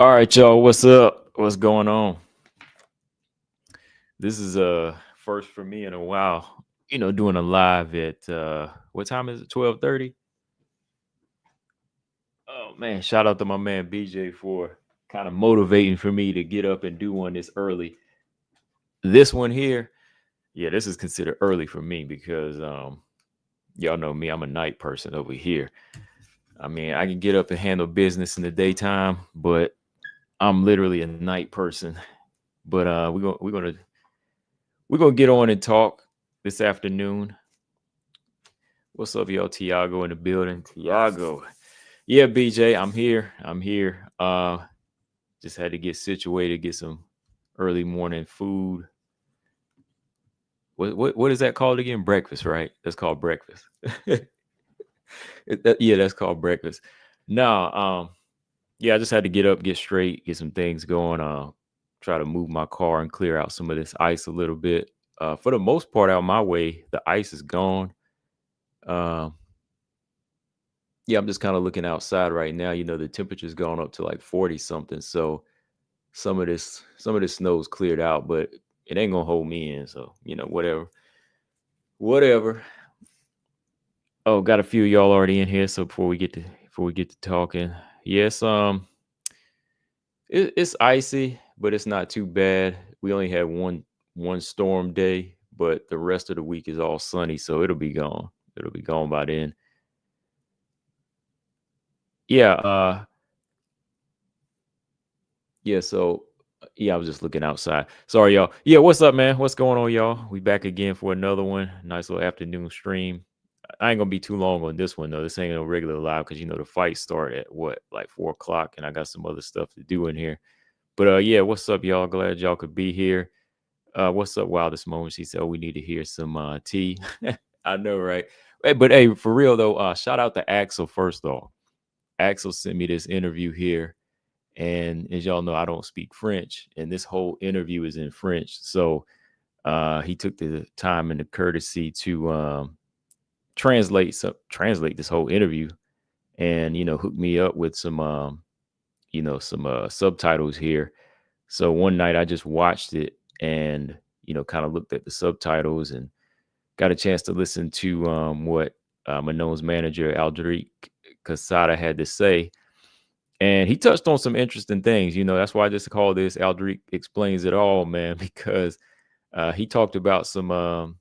All right, y'all. What's up? What's going on? This is first for me in a while. Doing a live at what time is it? 12:30. Oh man, shout out to my man BJ for kind of motivating for me to get up and do one this early. This one here, yeah, this is considered early for me because y'all know me, I'm a night person over here. I mean, I can get up and handle business in the daytime, but I'm literally a night person. But we're gonna get on and talk this afternoon. What's up, y'all? Tiago in the building. Tiago. Yeah, BJ, I'm here. I'm here. Just had to get situated, get some early morning food. What is that called again? Breakfast, right? That's called breakfast. Yeah, that's called breakfast. No, yeah, I just had to get up, get straight, get some things going. Try to move my car and clear out some of this ice a little bit. For the most part, out my way, the ice is gone. Um, yeah, I'm just kind of looking outside right now. The temperature's gone up to like 40 something. So some of this snow's cleared out, but it ain't gonna hold me in. So, whatever. Whatever. Oh, got a few of y'all already in here. So before we get to talking, yes, it's icy, but it's not too bad. We only had one storm day, but the rest of the week is all sunny, so it'll be gone. It'll be gone by then. Yeah, yeah, so yeah, I was just looking outside. Sorry, y'all. Yeah, what's up, man? What's going on, y'all? We back again for another one. Nice little afternoon stream. I ain't gonna be too long on this one though. This ain't no regular live because the fight start at what, like 4 o'clock, and I got some other stuff to do in here. But yeah, what's up, y'all? Glad y'all could be here. What's up, Wildest Moments? He said, oh, we need to hear some tea. I know, right? Hey, but hey, for real though, shout out to Axel first off. Axel sent me this interview here. And as y'all know, I don't speak French, and this whole interview is in French. So he took the time and the courtesy to translate this whole interview, and hook me up with some subtitles here. So one night I just watched it and kind of looked at the subtitles and got a chance to listen to what Manon's manager Aldric Cassata had to say. And he touched on some interesting things. That's why I just call this Aldric Explains It All, man, because he talked about some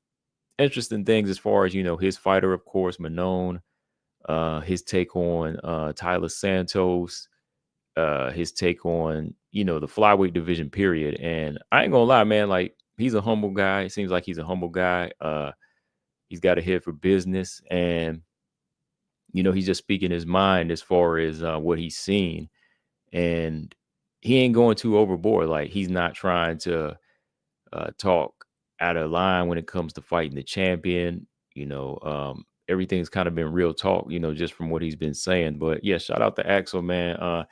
interesting things as far as, his fighter, of course, Manon, his take on Taila Santos, his take on, the flyweight division, period. And I ain't gonna lie, man, like he's a humble guy. It seems like he's a humble guy. He's got a head for business, and he's just speaking his mind as far as what he's seen, and he ain't going too overboard. Like he's not trying to talk out of line when it comes to fighting the champion. Everything's kind of been real talk, just from what he's been saying. But yeah, shout out to Axel, man.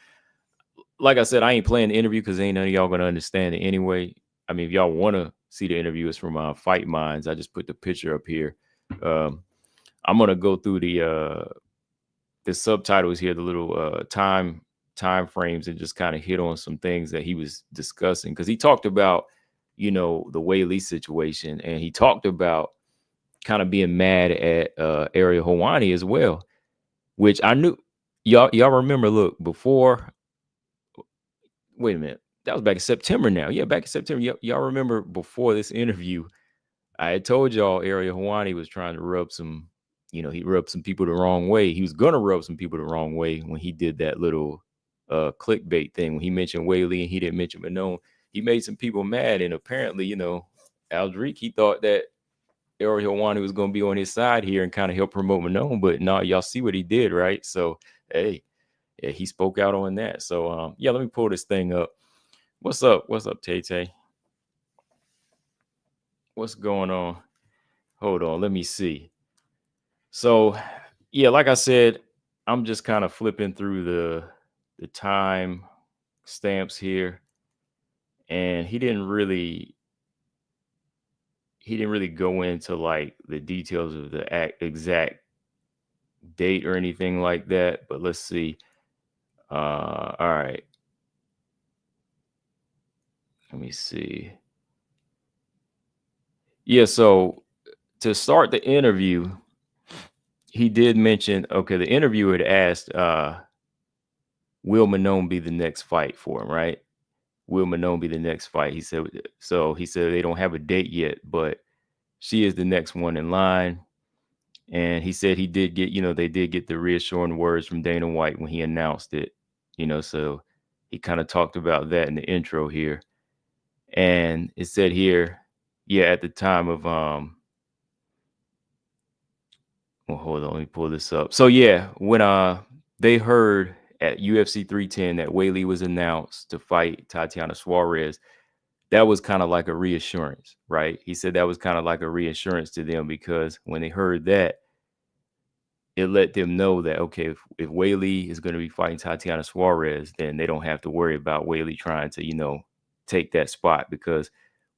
Like I said, I ain't playing the interview because ain't none of y'all gonna understand it anyway. I mean, if y'all want to see the interview, it's from Fight Minds. I just put the picture up here. I'm gonna go through the subtitles here, the little time frames, and just kind of hit on some things that he was discussing, because he talked about the Whaley situation, and he talked about kind of being mad at Ariel Helwani as well, which I knew. Y'all remember, look, before, wait a minute, that was back in September now. Yeah, back in September. Y'all remember before this interview, I had told y'all Ariel Helwani was trying to rub some, he rubbed some people the wrong way. He was gonna rub some people the wrong way when he did that little clickbait thing. When he mentioned Whaley and he didn't mention Manon, he made some people mad. And apparently, Aldric, he thought that Ariel Helwani was gonna be on his side here and kind of help promote Manon, but no, y'all see what he did, right? So hey, yeah, he spoke out on that. So yeah, let me pull this thing up. What's up? What's up, Tay Tay? What's going on? Hold on, let me see. So yeah, like I said, I'm just kind of flipping through the time stamps here, and he didn't really go into like the details of the exact date or anything like that. But let's see. All right. Let me see. Yeah, so to start the interview, he did mention, okay, the interviewer had asked, will Manon be the next fight for him, right? Will Manon be the next fight? He said, so he said they don't have a date yet, but she is the next one in line. And he said he did get, they did get the reassuring words from Dana White when he announced it, so he kind of talked about that in the intro here. And it said here, yeah, at the time of, well, hold on, let me pull this up. So yeah, when they heard at UFC 310 that Weili was announced to fight Tatiana Suarez, that was kind of like a reassurance, right? He said that was kind of like a reassurance to them, because when they heard that, it let them know that, okay, if Weili is going to be fighting Tatiana Suarez, then they don't have to worry about Weili trying to, take that spot, because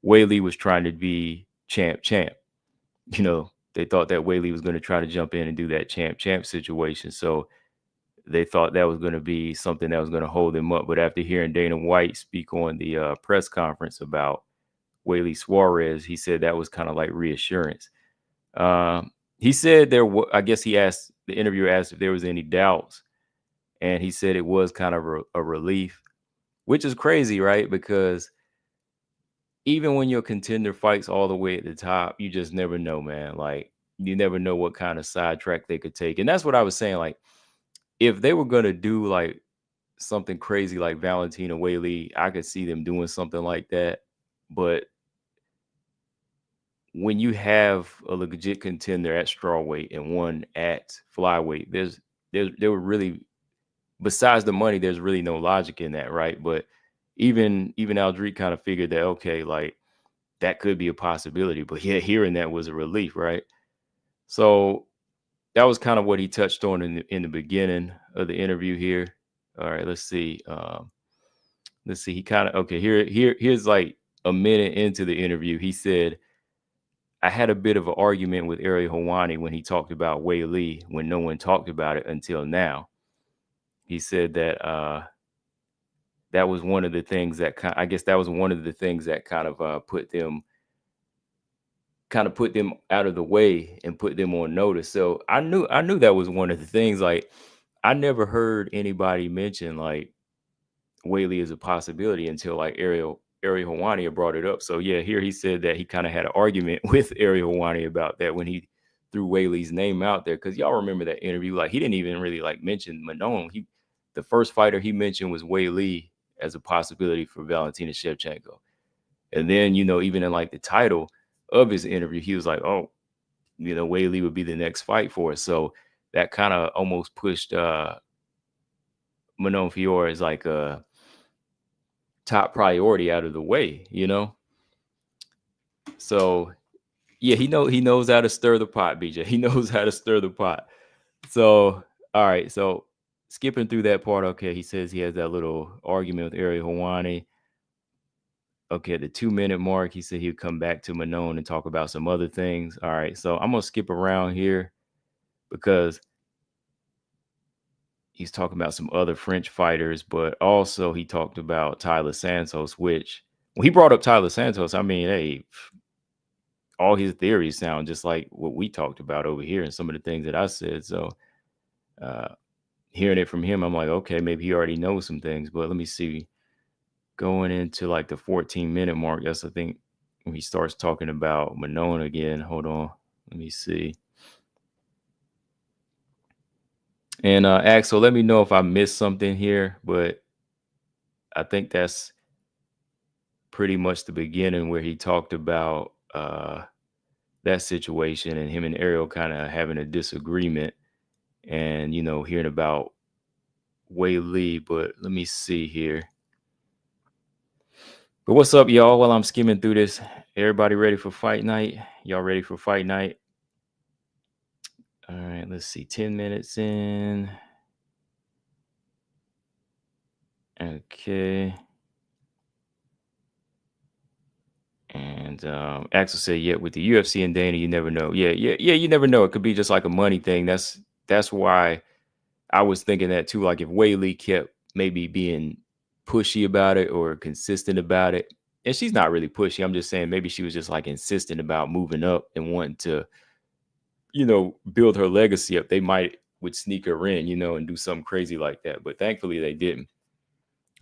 Weili was trying to be champ. They thought that Weili was going to try to jump in and do that champ situation. So they thought that was going to be something that was going to hold them up. But after hearing Dana White speak on the press conference about Weili Suarez, he said that was kind of like reassurance. He said I guess the interviewer asked if there was any doubts, and he said it was kind of a relief, which is crazy, right? Because even when your contender fights all the way at the top, you just never know, man. Like, you never know what kind of sidetrack they could take. And that's what I was saying. Like, if they were going to do like something crazy like Valentina Weili, I could see them doing something like that. But when you have a legit contender at strawweight and one at flyweight, there were really, besides the money, there's really no logic in that, right? But even Aldric kind of figured that, okay, like, that could be a possibility. But yeah, hearing that was a relief, right? So that was kind of what he touched on in the beginning of the interview here. All right, let's see. He kind of, okay, here's like a minute into the interview. He said, I had a bit of an argument with Ariel Helwani when he talked about Weili, when no one talked about it until now. He said that that was one of the things that I guess that was one of the things that kind of put them out of the way and put them on notice. So I knew that was one of the things. Like, I never heard anybody mention like Weili is a possibility until like Ariel Helwani brought it up. So yeah, here he said that he kind of had an argument with Ariel Helwani about that when he threw Weili's name out there. Because y'all remember that interview, like, he didn't even really like mention Manon. The first fighter he mentioned was Weili as a possibility for Valentina Shevchenko. And then, even in like the title of his interview, he was like, oh, Weili would be the next fight for us. So that kind of almost pushed Manon Fiorot as like a top priority out of the way, So yeah, he knows how to stir the pot, BJ. He knows how to stir the pot. So all right, so skipping through that part, okay, he says he has that little argument with Ariel Helwani. Okay, at the 2-minute mark, he said he would come back to Manon and talk about some other things. All right, so I'm gonna skip around here because he's talking about some other French fighters, but also he talked about Taila Santos, which when he brought up Taila Santos, I mean, hey, all his theories sound just like what we talked about over here and some of the things that I said. So hearing it from him, I'm like, okay, maybe he already knows some things, but let me see. Going into like the 14-minute mark, that's, I think, when he starts talking about Manon again. Hold on, let me see. And Axel, let me know if I missed something here, but I think that's pretty much the beginning where he talked about that situation and him and Ariel kind of having a disagreement and, hearing about Weili. But let me see here. But what's up, y'all? While I'm skimming through this, everybody ready for fight night? Y'all ready for fight night? All right, let's see. 10 minutes in. Okay. And Axel said, yeah, with the UFC and Dana, you never know. Yeah, you never know. It could be just like a money thing. That's why I was thinking that too. Like, if Weili kept maybe being pushy about it or consistent about it, and she's not really pushy. I'm just saying maybe she was just like insistent about moving up and wanting to, build her legacy up. They would sneak her in, and do something crazy like that. But thankfully they didn't.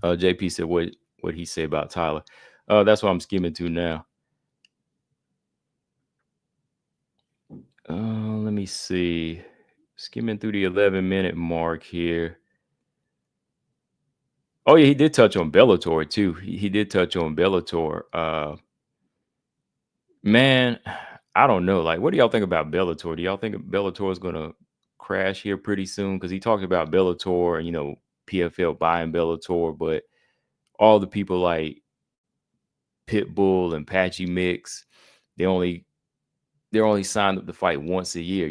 JP said what he say about Tyler. That's what I'm skimming to now. Let me see. Skimming through the 11-minute mark here. Oh yeah, he did touch on Bellator too. He did touch on Bellator. Man, I don't know. Like, what do y'all think about Bellator? Do y'all think Bellator is gonna crash here pretty soon? Because he talked about Bellator and PFL buying Bellator, but all the people like Pitbull and Patchy Mix, they're only signed up to fight once a year.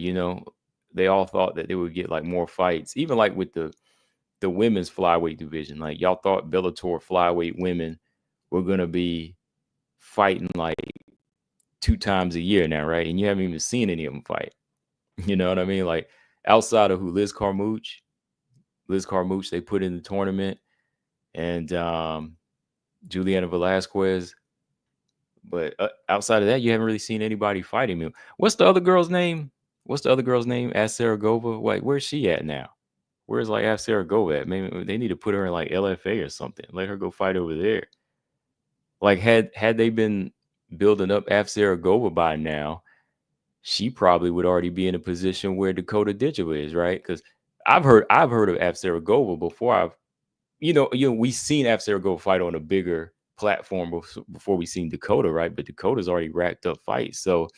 They all thought that they would get like more fights, even like with the women's flyweight division. Like, y'all thought Bellator flyweight women were gonna be fighting like 2 times a year now, right? And you haven't even seen any of them fight. You know what I mean? Like, outside of Liz Carmouche, they put in the tournament, and Juliana Velasquez. But outside of that, you haven't really seen anybody fighting him. What's the other girl's name? Ask Saragova. Like, where's she at now? Where's like Ask Saragova at? Maybe they need to put her in like LFA or something. Let her go fight over there. Like, had they been building up Ask Saragova by now, she probably would already be in a position where Dakota Ditcheva is, right? Because I've heard of Ask Saragova before. We've seen Ask Saragova fight on a bigger platform before we seen Dakota, right? But Dakota's already racked up fights. So,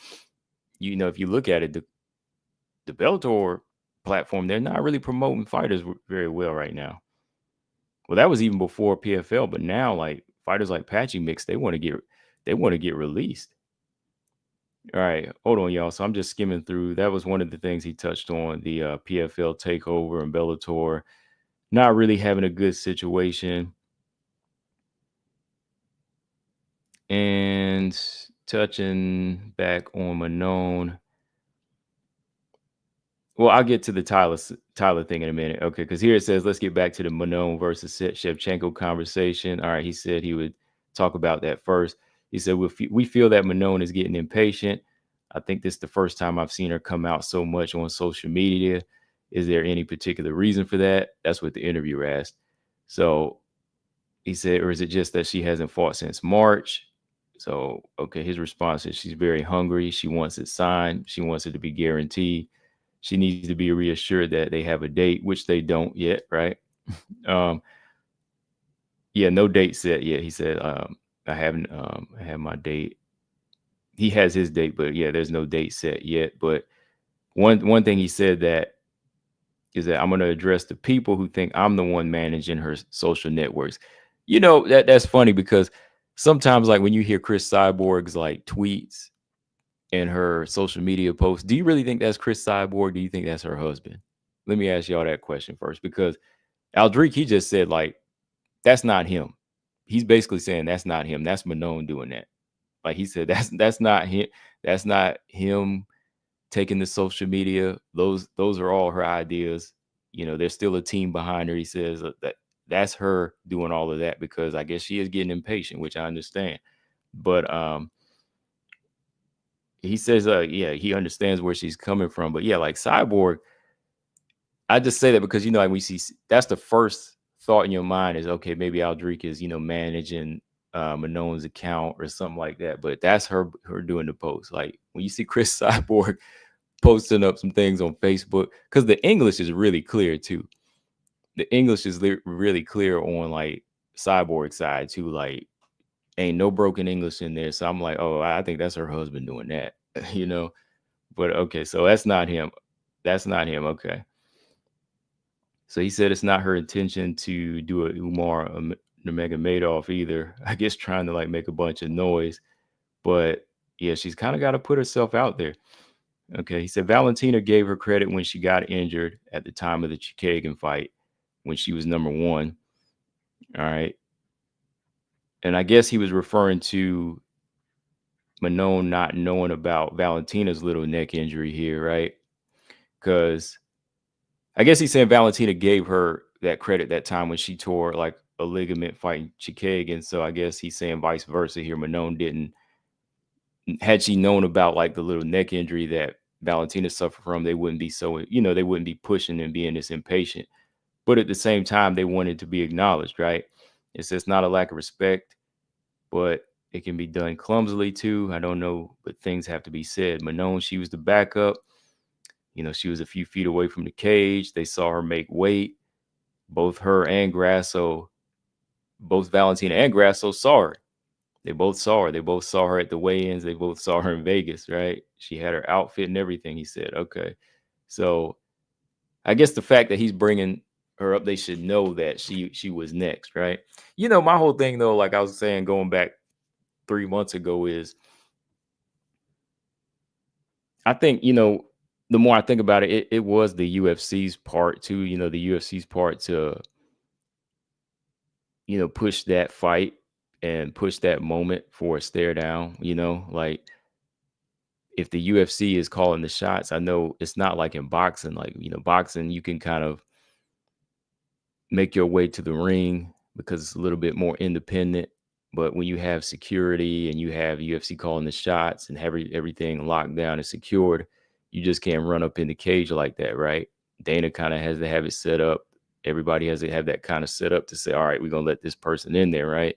if you look at it, the Bellator platform, they're not really promoting fighters very well right now. Well, that was even before PFL, but now like fighters like Patchy Mix, they want to get released. All right, hold on, y'all. So I'm just skimming through. That was one of the things he touched on, the PFL takeover and Bellator not really having a good situation. And touching back on Manon. Well, I'll get to the Tyler thing in a minute. Okay, because here it says, let's get back to the Manon versus Shevchenko conversation. All right, he said he would talk about that first. He said, we feel that Manon is getting impatient. I think this is the first time I've seen her come out so much on social media. Is there any particular reason for that? That's what the interviewer asked. So he said, or is it just that she hasn't fought since March? So, okay, his response is she's very hungry. She wants it signed. She wants it to be guaranteed. She needs to be reassured that they have a date, which they don't yet, right? Yeah, no date set yet. He said, I haven't had my date. He has his date, but yeah, there's no date set yet. But one thing he said is that I'm going to address the people who think I'm the one managing her social networks. That's funny because sometimes, like when you hear Chris Cyborg's like tweets and her social media posts, do you really think that's Chris Cyborg? Do you think that's her husband? Let me ask y'all that question first, because Aldric, he just said like, that's not him. He's basically saying that's not him. That's Manon doing that. Like he said, that's not him. That's not him taking the social media. Those are all her ideas. There's still a team behind her. He says that's her doing all of that because I guess she is getting impatient, which I understand. But he says, yeah, he understands where she's coming from. But yeah, like Cyborg, I just say that because, like we see, that's the first thought in your mind is, okay, maybe Aldric is, managing Manon's account or something like that. But that's her doing the post. Like when you see Chris Cyborg posting up some things on Facebook, because the English is really clear too. The English is really clear on like Cyborg side too. Like ain't no broken English in there. So I'm like, oh, I think that's her husband doing that, But okay, so that's not him. Okay. So he said it's not her intention to do a Umar Nurmagomedov either. I guess trying to like make a bunch of noise. But yeah, she's kind of got to put herself out there. Okay, he said Valentina gave her credit when she got injured at the time of the Chikagan fight when she was number 1. All right. And I guess he was referring to Manon not knowing about Valentina's little neck injury here, right? Because I guess he's saying Valentina gave her that credit that time when she tore like a ligament fighting Chikagan. So I guess he's saying vice versa here. Manon didn't. Had she known about like the little neck injury that Valentina suffered from, they wouldn't be so, they wouldn't be pushing and being this impatient. But at the same time, they wanted to be acknowledged, right? It's not a lack of respect, but it can be done clumsily too. I don't know, but things have to be said. Manon, she was the backup. She was a few feet away from the cage. They saw her make weight. Both her and Grasso, both Valentina and Grasso saw her. They both saw her. They both saw her at the weigh-ins. They both saw her in Vegas, right? She had her outfit and everything. He said, okay. So I guess the fact that he's bringing her up, they should know that she was next, right? My whole thing though, like I was saying, going back 3 months ago, is I think, the more I think about it, it was the UFC's part too, the UFC's part to, push that fight and push that moment for a stare down, like if the UFC is calling the shots, I know it's not like in boxing, like, boxing, you can kind of make your way to the ring because it's a little bit more independent. But when you have security and you have UFC calling the shots and have everything locked down and secured, you just can't run up in the cage like that, right? Dana kind of has to have it set up. Everybody has to have that kind of set up to say, all right, we're going to let this person in there, right?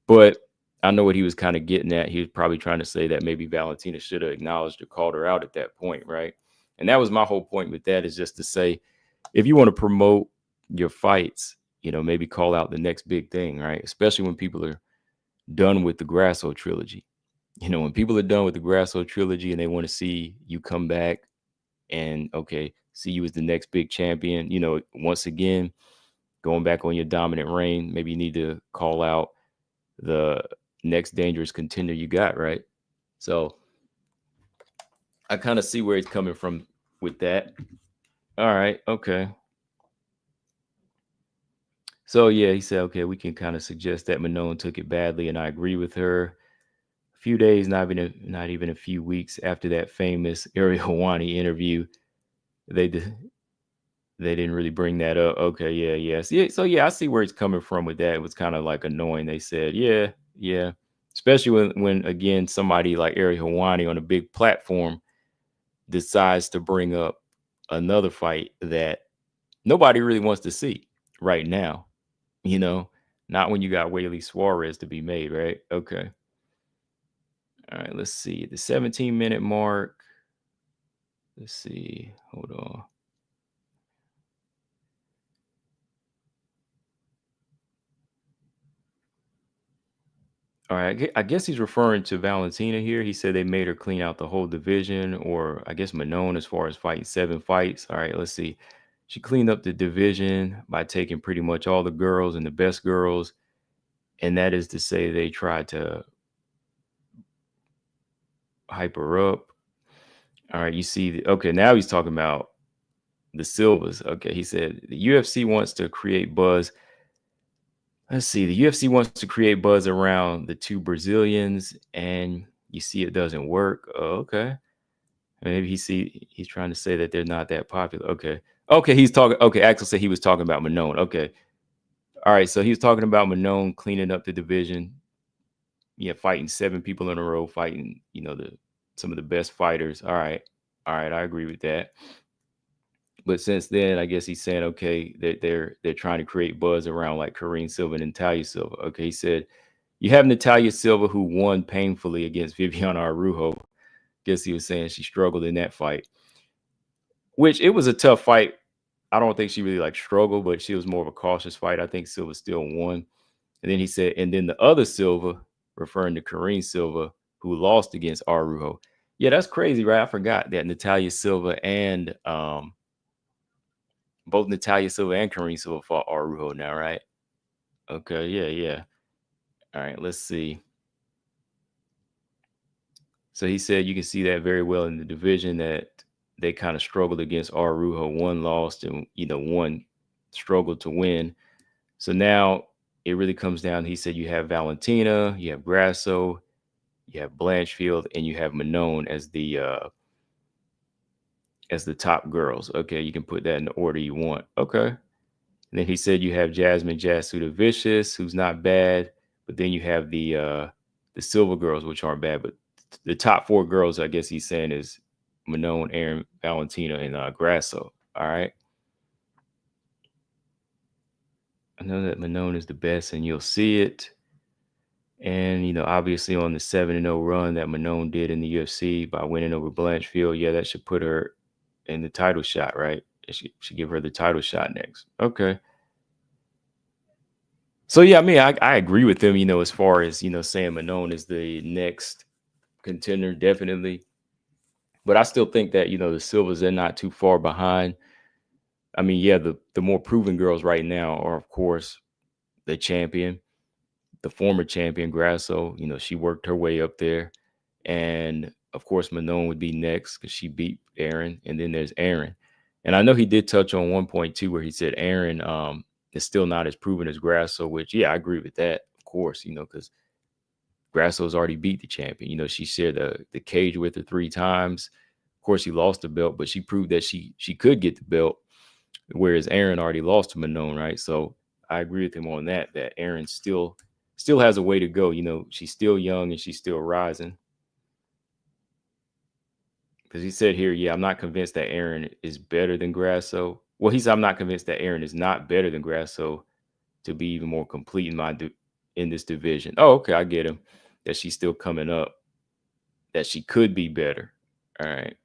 But I know what he was kind of getting at. He was probably trying to say that maybe Valentina should have acknowledged or called her out at that point, right? And that was my whole point with that, is just to say, if you want to promote your fights, maybe call out the next big thing, right? Especially when people are done with the Grasso trilogy. When people are done with the Grasso trilogy and they want to see you come back and, okay, see you as the next big champion, once again, going back on your dominant reign, maybe you need to call out the next dangerous contender you got, right? So I kind of see where he's coming from with that. All right, okay. So yeah, he said, okay, we can kind of suggest that Manon took it badly, and I agree with her. A few days, not even a few weeks after that famous Ariel Helwani interview, they didn't really bring that up. Okay, yeah. So yeah, I see where he's coming from with that. It was kind of like annoying. They said, yeah. Especially when again, somebody like Ariel Helwani on a big platform decides to bring up another fight that nobody really wants to see right now. Not when you got Whaley Suarez to be made, right? Okay. All right, let's see. The 17-minute mark. Let's see. Hold on. All right, I guess he's referring to Valentina here. He said they made her clean out the whole division, or I guess Manon, as far as fighting 7 fights. All right, let's see. She cleaned up the division by taking pretty much all the girls and the best girls. And that is to say they tried to hype her up. All right, you see, okay, now he's talking about the Silvas. Okay, he said the UFC wants to create buzz. Let's see, the UFC wants to create buzz around the 2 Brazilians, and you see it doesn't work. Oh, okay. Maybe he's trying to say that they're not that popular. Okay, he's talking. Okay, Axel said he was talking about Manon. Okay, all right, so he was talking about Manon cleaning up the division. Yeah, fighting 7 people in a row, fighting some of the best fighters. All right, I agree with that. But since then, I guess he's saying, okay, they're trying to create buzz around like Karine Silva and Natalia Silva. Okay, he said you have Natalia Silva, who won painfully against Viviana Araújo. Guess he was saying she struggled in that fight, which it was a tough fight. I don't think she really like struggled, but she was more of a cautious fight. I think Silva still won. And then he said, and then the other Silva, referring to Karine Silva, who lost against Araújo. Yeah, that's crazy, right? I forgot that Natalia Silva and both Natalia Silva and Karine Silva fought Araújo now, right? Okay, yeah. All right, let's see. So he said you can see that very well in the division that they kind of struggled against Araújo. One lost and one struggled to win. So now it really comes down. He said you have Valentina, you have Grasso, you have Blanchfield, and you have Manon as the top girls. Okay, you can put that in the order you want. Okay. And then he said you have Jasmine Jasuda Vicious, who's not bad, but then you have the Silver girls, which aren't bad. But the top 4 girls, I guess he's saying, is Manon, Aaron, Valentina, and Grasso. All right. I know that Manon is the best, and you'll see it. And, obviously on the 7-0 run that Manon did in the UFC by winning over Blanchfield, yeah, that should put her in the title shot, right? It should give her the title shot next. Okay. So, yeah, I mean, I agree with them, as far as, saying Manon is the next contender, definitely. But I still think that, the Silvers, they're not too far behind. I mean, yeah, the more proven girls right now are, of course, the champion, the former champion, Grasso. She worked her way up there. And, of course, Manon would be next because she beat Aaron. And then there's Aaron. And I know he did touch on 1.2 where he said Aaron is still not as proven as Grasso, which, yeah, I agree with that, of course, because Grasso's already beat the champion. She shared the cage with her 3 times. Of course, she lost the belt, but she proved that she could get the belt, whereas Aaron already lost to Manon, right? So I agree with him on that Aaron still has a way to go. She's still young and she's still rising. Because he said here, yeah, I'm not convinced that Aaron is better than Grasso. Well, he said, I'm not convinced that Aaron is not better than Grasso to be even more complete in this division. Oh, okay, I get him. That she's still coming up. That she could be better. All right.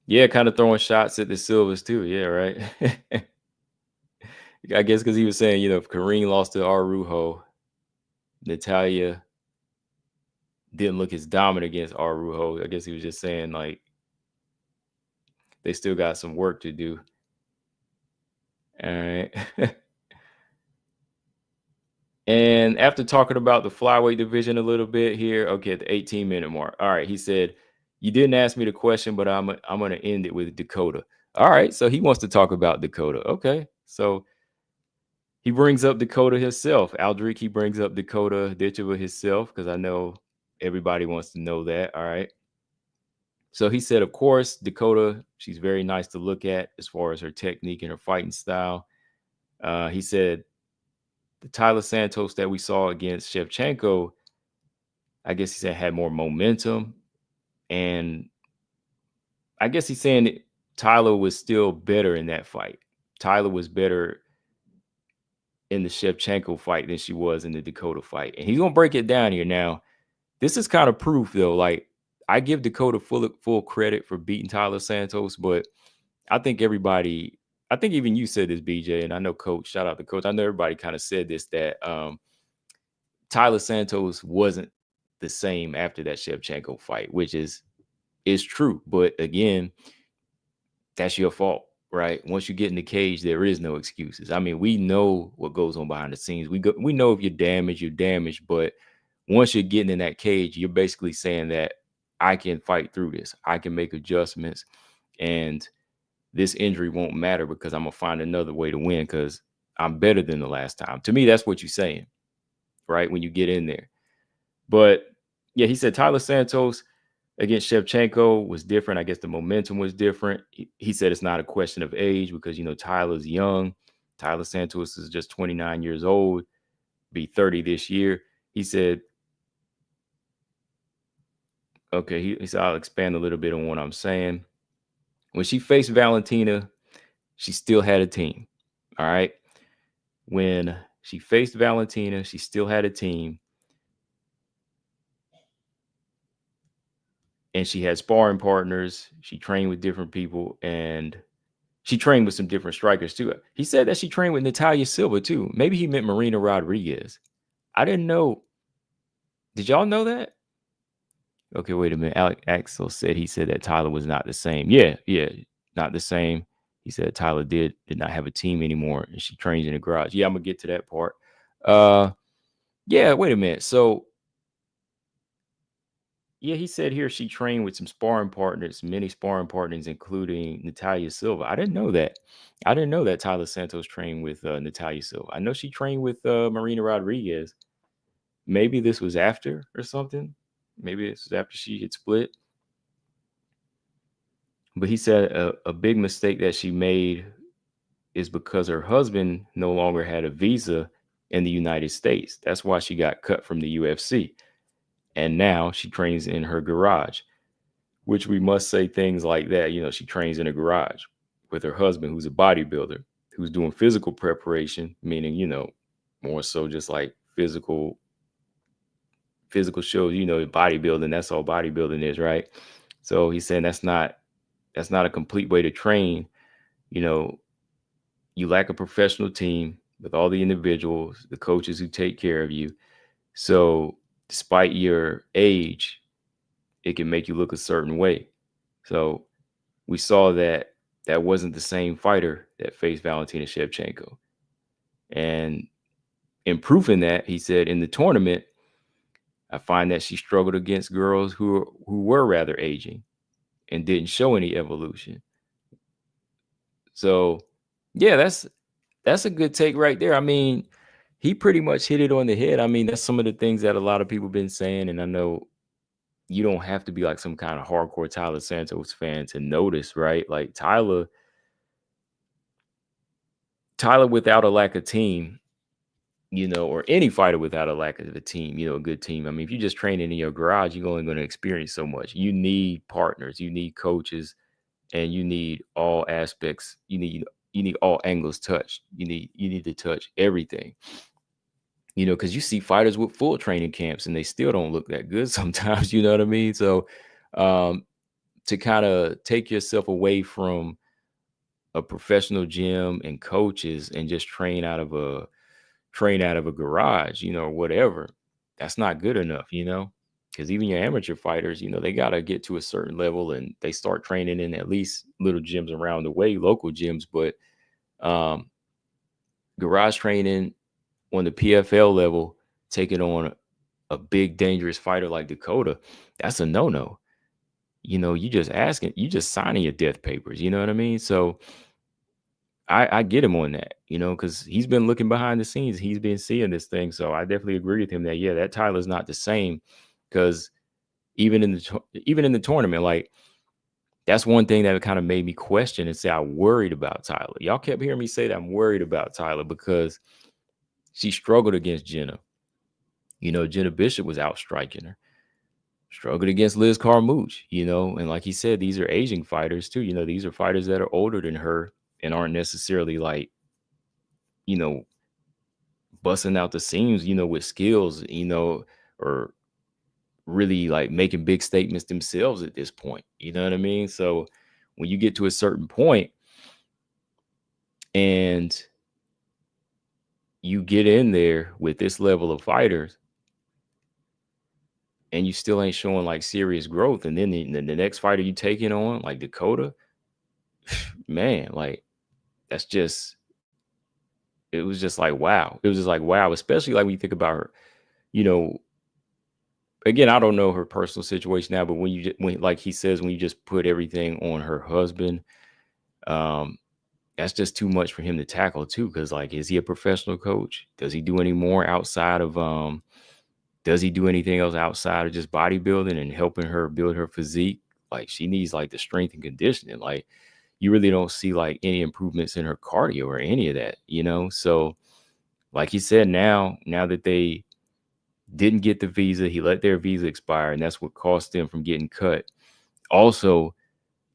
Yeah, kind of throwing shots at the Silvers too. Yeah, right. I guess because he was saying, if Kareem lost to Arujo, Natalia didn't look as dominant against Arujo. I guess he was just saying, like, they still got some work to do. All right. And after talking about the flyweight division a little bit here, okay, at the 18-minute mark. All right, he said, you didn't ask me the question, but I'm going to end it with Dakota. All right, so he wants to talk about Dakota. Okay, so he brings up Dakota himself. Aldric, he brings up Dakota Ditcheva himself, because I know everybody wants to know that. All right. So he said, of course, Dakota, she's very nice to look at as far as her technique and her fighting style. He said, the Taila Santos that we saw against Shevchenko, I guess he said had more momentum. And I guess he's saying that Taila was still better in that fight. Taila was better in the Shevchenko fight than she was in the Dakota fight. And he's going to break it down here. Now, this is kind of proof, though. Like, I give Dakota full credit for beating Taila Santos, but I think even you said this, BJ, and I know Coach, shout out to Coach. I know everybody kind of said this, that Taila Santos wasn't the same after that Shevchenko fight, which is true. But again, that's your fault, right? Once you get in the cage, there is no excuses. I mean, we know what goes on behind the scenes. We know if you're damaged. But once you're getting in that cage, you're basically saying that I can fight through this. I can make adjustments, and this injury won't matter because I'm gonna find another way to win because I'm better than the last time. To me, that's what you're saying, right? When you get in there. But yeah, he said Taila Santos against Shevchenko was different. I guess the momentum was different. He said it's not a question of age because, Taila's young. Taila Santos is just 29 years old, be 30 this year. He said, okay, he said, I'll expand a little bit on what I'm saying. When she faced Valentina, she still had a team. All right. When she faced Valentina, she still had a team. And she had sparring partners. She trained with different people, and she trained with some different strikers too. He said that she trained with Natalia Silva too. Maybe he meant Marina Rodriguez. I didn't know. Did y'all know that? Okay, wait a minute. Axel said he said that Taila was not the same. Yeah, not the same. He said Taila did not have a team anymore, and she trains in the garage. Yeah, I'm gonna get to that part. Yeah, wait a minute. So yeah, he said here she trained with some sparring partners, many sparring partners, including Natalia Silva. I didn't know that. I didn't know that Taila Santos trained with Natalia Silva. I know she trained with Marina Rodriguez. Maybe this was after or something. Maybe this was after she had split. But he said a big mistake that she made is because her husband no longer had a visa in the United States. That's why she got cut from the UFC. And now she trains in her garage, which we must say things like that. She trains in a garage with her husband, who's a bodybuilder, who's doing physical preparation, meaning, more so just like physical shows, bodybuilding. That's all bodybuilding is, right? So he's saying that's not a complete way to train. You lack a professional team with all the individuals, the coaches who take care of you. So despite your age, it can make you look a certain way. So we saw that wasn't the same fighter that faced Valentina Shevchenko. And in proof in that, he said, in the tournament, I find that she struggled against girls who were rather aging and didn't show any evolution. So, yeah, that's a good take right there. I mean, he pretty much hit it on the head. I mean, that's some of the things that a lot of people have been saying, and I know you don't have to be like some kind of hardcore Taila Santos fan to notice, right? Like Taila without a lack of team, or any fighter without a lack of a team, a good team. I mean, if you just training in your garage, you're only going to experience so much. You need partners, you need coaches, and you need all aspects. You need all angles touched. You need to touch everything. Because you see fighters with full training camps and they still don't look that good sometimes. You know what I mean? So to kind of take yourself away from a professional gym and coaches and just train out of a garage, or whatever, that's not good enough, because even your amateur fighters, they got to get to a certain level and they start training in at least little gyms around the way, local gyms. But garage training on the PFL level, taking on a big, dangerous fighter like Dakota, that's a no-no. You just signing your death papers. You know what I mean? So I get him on that, because he's been looking behind the scenes. He's been seeing this thing. So I definitely agree with him that, yeah, that Tyler's not the same, because even in the tournament, like, that's one thing that kind of made me question and say I worried about Taila. Y'all kept hearing me say that I'm worried about Taila because she struggled against Jenna. Jenna Bishop was outstriking her. Struggled against Liz Carmouche, and like he said, these are aging fighters too. These are fighters that are older than her and aren't necessarily like, busting out the seams, with skills, or really like making big statements themselves at this point. You know what I mean? So when you get to a certain point and you get in there with this level of fighters and you still ain't showing like serious growth, and then the next fighter you taking on, like Dakota, man, like that's just, it was just like, wow. It was just like, wow, especially like when you think about her, again, I don't know her personal situation now, but when like he says, when you just put everything on her husband, that's just too much for him to tackle too. Cause like, is he a professional coach? Does he do any more outside of, does he do anything else outside of just bodybuilding and helping her build her physique? Like, she needs like the strength and conditioning. Like, you really don't see like any improvements in her cardio or any of that, So like he said, now that they didn't get the visa, he let their visa expire, and that's what cost them from getting cut. Also,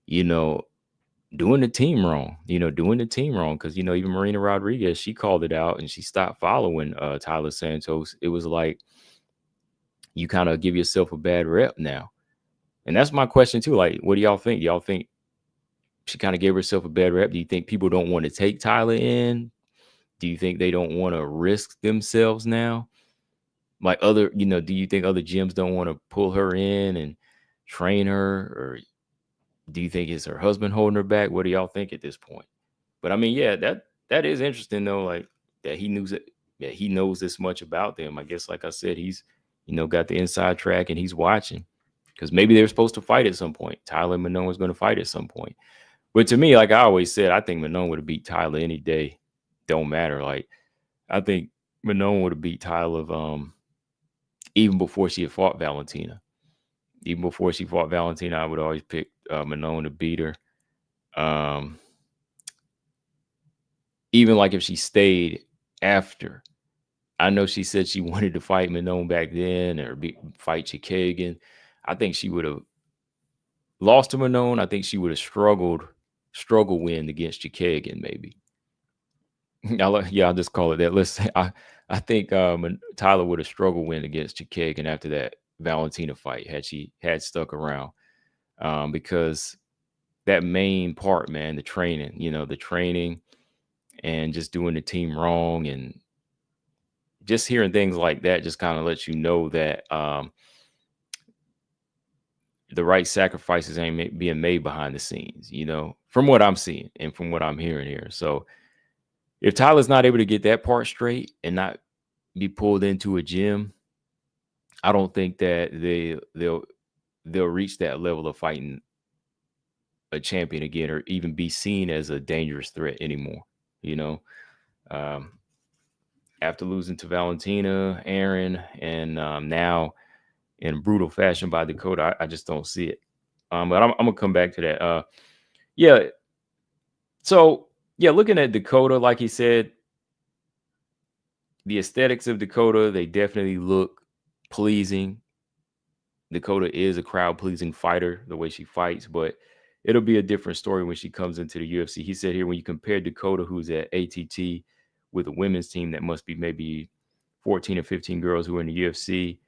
doing the team wrong, because, even Marina Rodriguez, she called it out and she stopped following Taila Santos. It was like, you kind of give yourself a bad rep now. And that's my question too. Like, what do y'all think? Y'all think she kind of gave herself a bad rep? Do you think people don't want to take Taila in? Do you think they don't want to risk themselves now? Like do you think other gyms don't want to pull her in and train her? Or do you think it's her husband holding her back? What do y'all think at this point? But I mean, yeah, that is interesting though. Like that he knows this much about them. I guess, like I said, he's, got the inside track and he's watching, because maybe they're supposed to fight at some point. Taila and Manon was going to fight at some point. But to me, like I always said, I think Manon would have beat Taila any day. Don't matter. Like, I think Manon would have beat Taila even before she had fought Valentina. Even before she fought Valentina, I would always pick Manon to beat her. Even like if she stayed after, I know she said she wanted to fight Manon back then or fight Chikagan. I think she would have lost to Manon. I think she would have struggle win against Chikagan maybe. I'll just call it that. Let's say I think Tyler would have struggled win against Chikagan after that Valentina fight had she had stuck around, because that main part, man, the training and just doing the team wrong and just hearing things like that just kind of lets you know that the right sacrifices ain't being made behind the scenes, from what I'm seeing and from what I'm hearing here. So if Tyler's not able to get that part straight and not be pulled into a gym, I don't think that they'll reach that level of fighting a champion again or even be seen as a dangerous threat anymore. After losing to Valentina, Aaron, and now in brutal fashion by Dakota, I just don't see it. But I'm gonna come back to that. Yeah. So yeah, looking at Dakota, like he said, the aesthetics of Dakota, they definitely look pleasing. Dakota is a crowd pleasing fighter, the way she fights, but it'll be a different story when she comes into the UFC. He said here, when you compare Dakota, who's at ATT, with a women's team that must be maybe 14 or 15 girls who are in the UFC.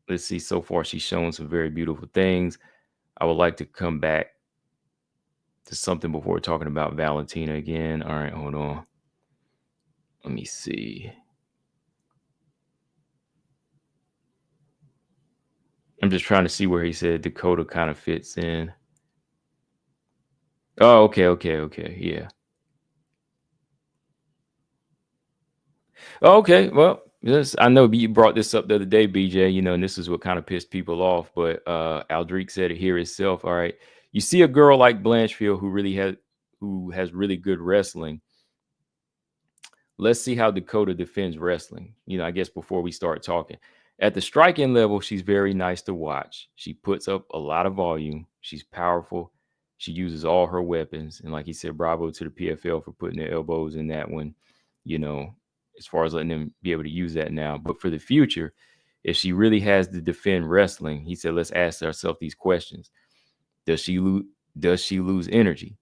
Let's see, so far she's shown some very beautiful things. I would like to come back to something before talking about Valentina again. All right, hold on. Let me see. I'm just trying to see where he said Dakota kind of fits in. Oh, okay. Yeah. Okay, well, I know you brought this up the other day, BJ, and this is what kind of pissed people off, but Aldric said it here himself. All right. You see a girl like Blanchfield who has really good wrestling. Let's see how Dakota defends wrestling. I guess before we start talking. At the striking level, she's very nice to watch. She puts up a lot of volume. She's powerful. She uses all her weapons. And like he said, bravo to the PFL for putting their elbows in that one, as far as letting them be able to use that now. But for the future, if she really has to defend wrestling, he said, let's ask ourselves these questions. Does she lose energy?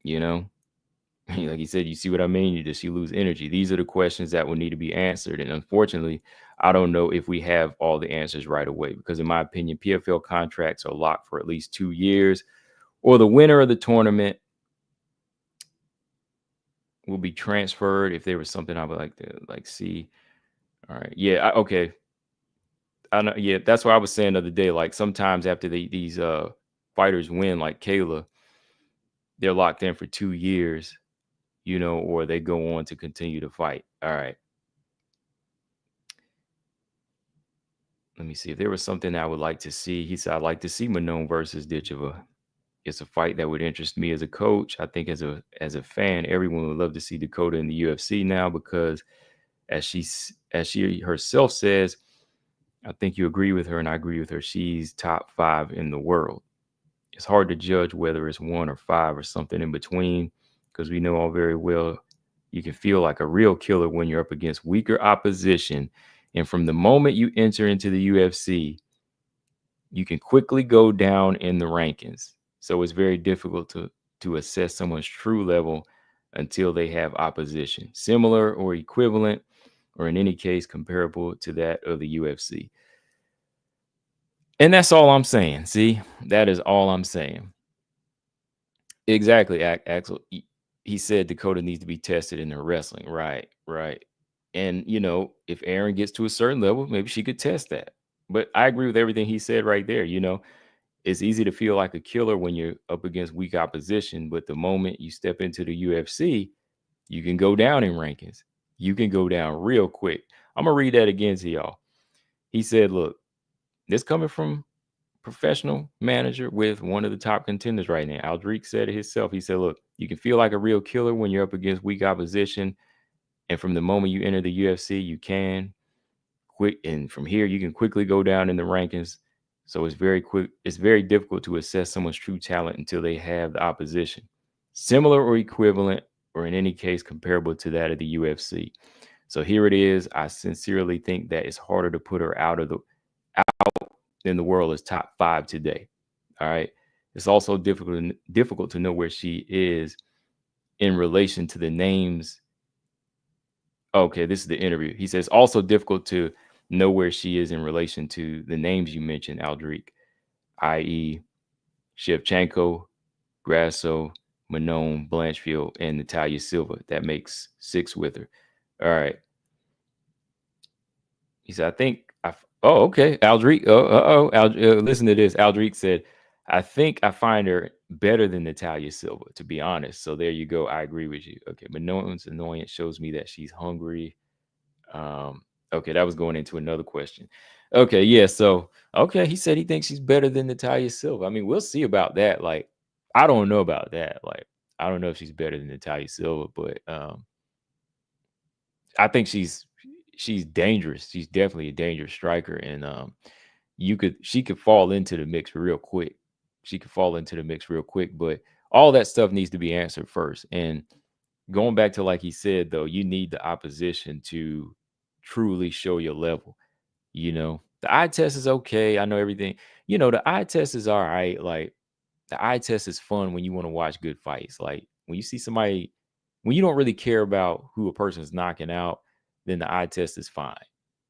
Like he said, you see what I mean? Does she lose energy? These are the questions that will need to be answered. And unfortunately, I don't know if we have all the answers right away, because in my opinion, PFL contracts are locked for at least 2 years, or the winner of the tournament will be transferred. If there was something I would like to see. All right. Yeah. Okay. I know. Yeah. That's what I was saying the other day. Like sometimes after these fighters win, like Kayla, they're locked in for 2 years, or they go on to continue to fight. All right. Let me see if there was something I would like to see. He said, I'd like to see Manon versus Ditcheva. It's a fight that would interest me as a coach. I think as a fan, everyone would love to see Dakota in the UFC now, because as she herself says, I think you agree with her and I agree with her. She's top 5 in the world. It's hard to judge whether it's 1 or 5 or something in between, because we know all very well you can feel like a real killer when you're up against weaker opposition. And from the moment you enter into the UFC, you can quickly go down in the rankings. So it's very difficult to assess someone's true level until they have opposition, similar or equivalent, or in any case, comparable to that of the UFC. And that's all I'm saying. See, that is all I'm saying. Exactly, Axel. He said Dakota needs to be tested in her wrestling. Right. And, if Aaron gets to a certain level, maybe she could test that. But I agree with everything he said right there. It's easy to feel like a killer when you're up against weak opposition. But the moment you step into the UFC, you can go down in rankings. You can go down real quick. I'm going to read that again to y'all. He said, look, this coming from professional manager with one of the top contenders right now. Aldric said it himself. He said, look, you can feel like a real killer when you're up against weak opposition. And from the moment you enter the UFC, you can quick. And from here, you can quickly go down in the rankings. So it's very quick. It's very difficult to assess someone's true talent until they have the opposition, similar or equivalent, or in any case comparable to that of the UFC. So here it is. I sincerely think that it's harder to put her out in the world as top 5 today. All right. It's also difficult to know where she is in relation to the names. Okay, this is the interview. He says also difficult to know where she is in relation to the names you mentioned, Aldric, i.e., Shevchenko, Grasso, Manon, Blanchfield, and Natalia Silva. That makes 6 with her. All right. He said, I think oh, okay. Aldric. Listen to this. Aldric said, I think I find her better than Natalia Silva, to be honest. So there you go. I agree with you. Okay. Manon's annoyance shows me that she's hungry. Okay, that was going into another question. Okay, yeah. So okay, he said he thinks she's better than Natalia Silva. I mean, we'll see about that. Like, I don't know about that. Like, I don't know if she's better than Natalia Silva, but I think she's dangerous. She's definitely a dangerous striker, and she could fall into the mix real quick. She could fall into the mix real quick, but all that stuff needs to be answered first. And going back to like he said, though, you need the opposition to truly show your level. You know, the eye test is okay. I know everything. You know, the eye test is all right. Like the eye test is fun when you want to watch good fights. Like when you see somebody, when you don't really care about who a person is knocking out, then the eye test is fine.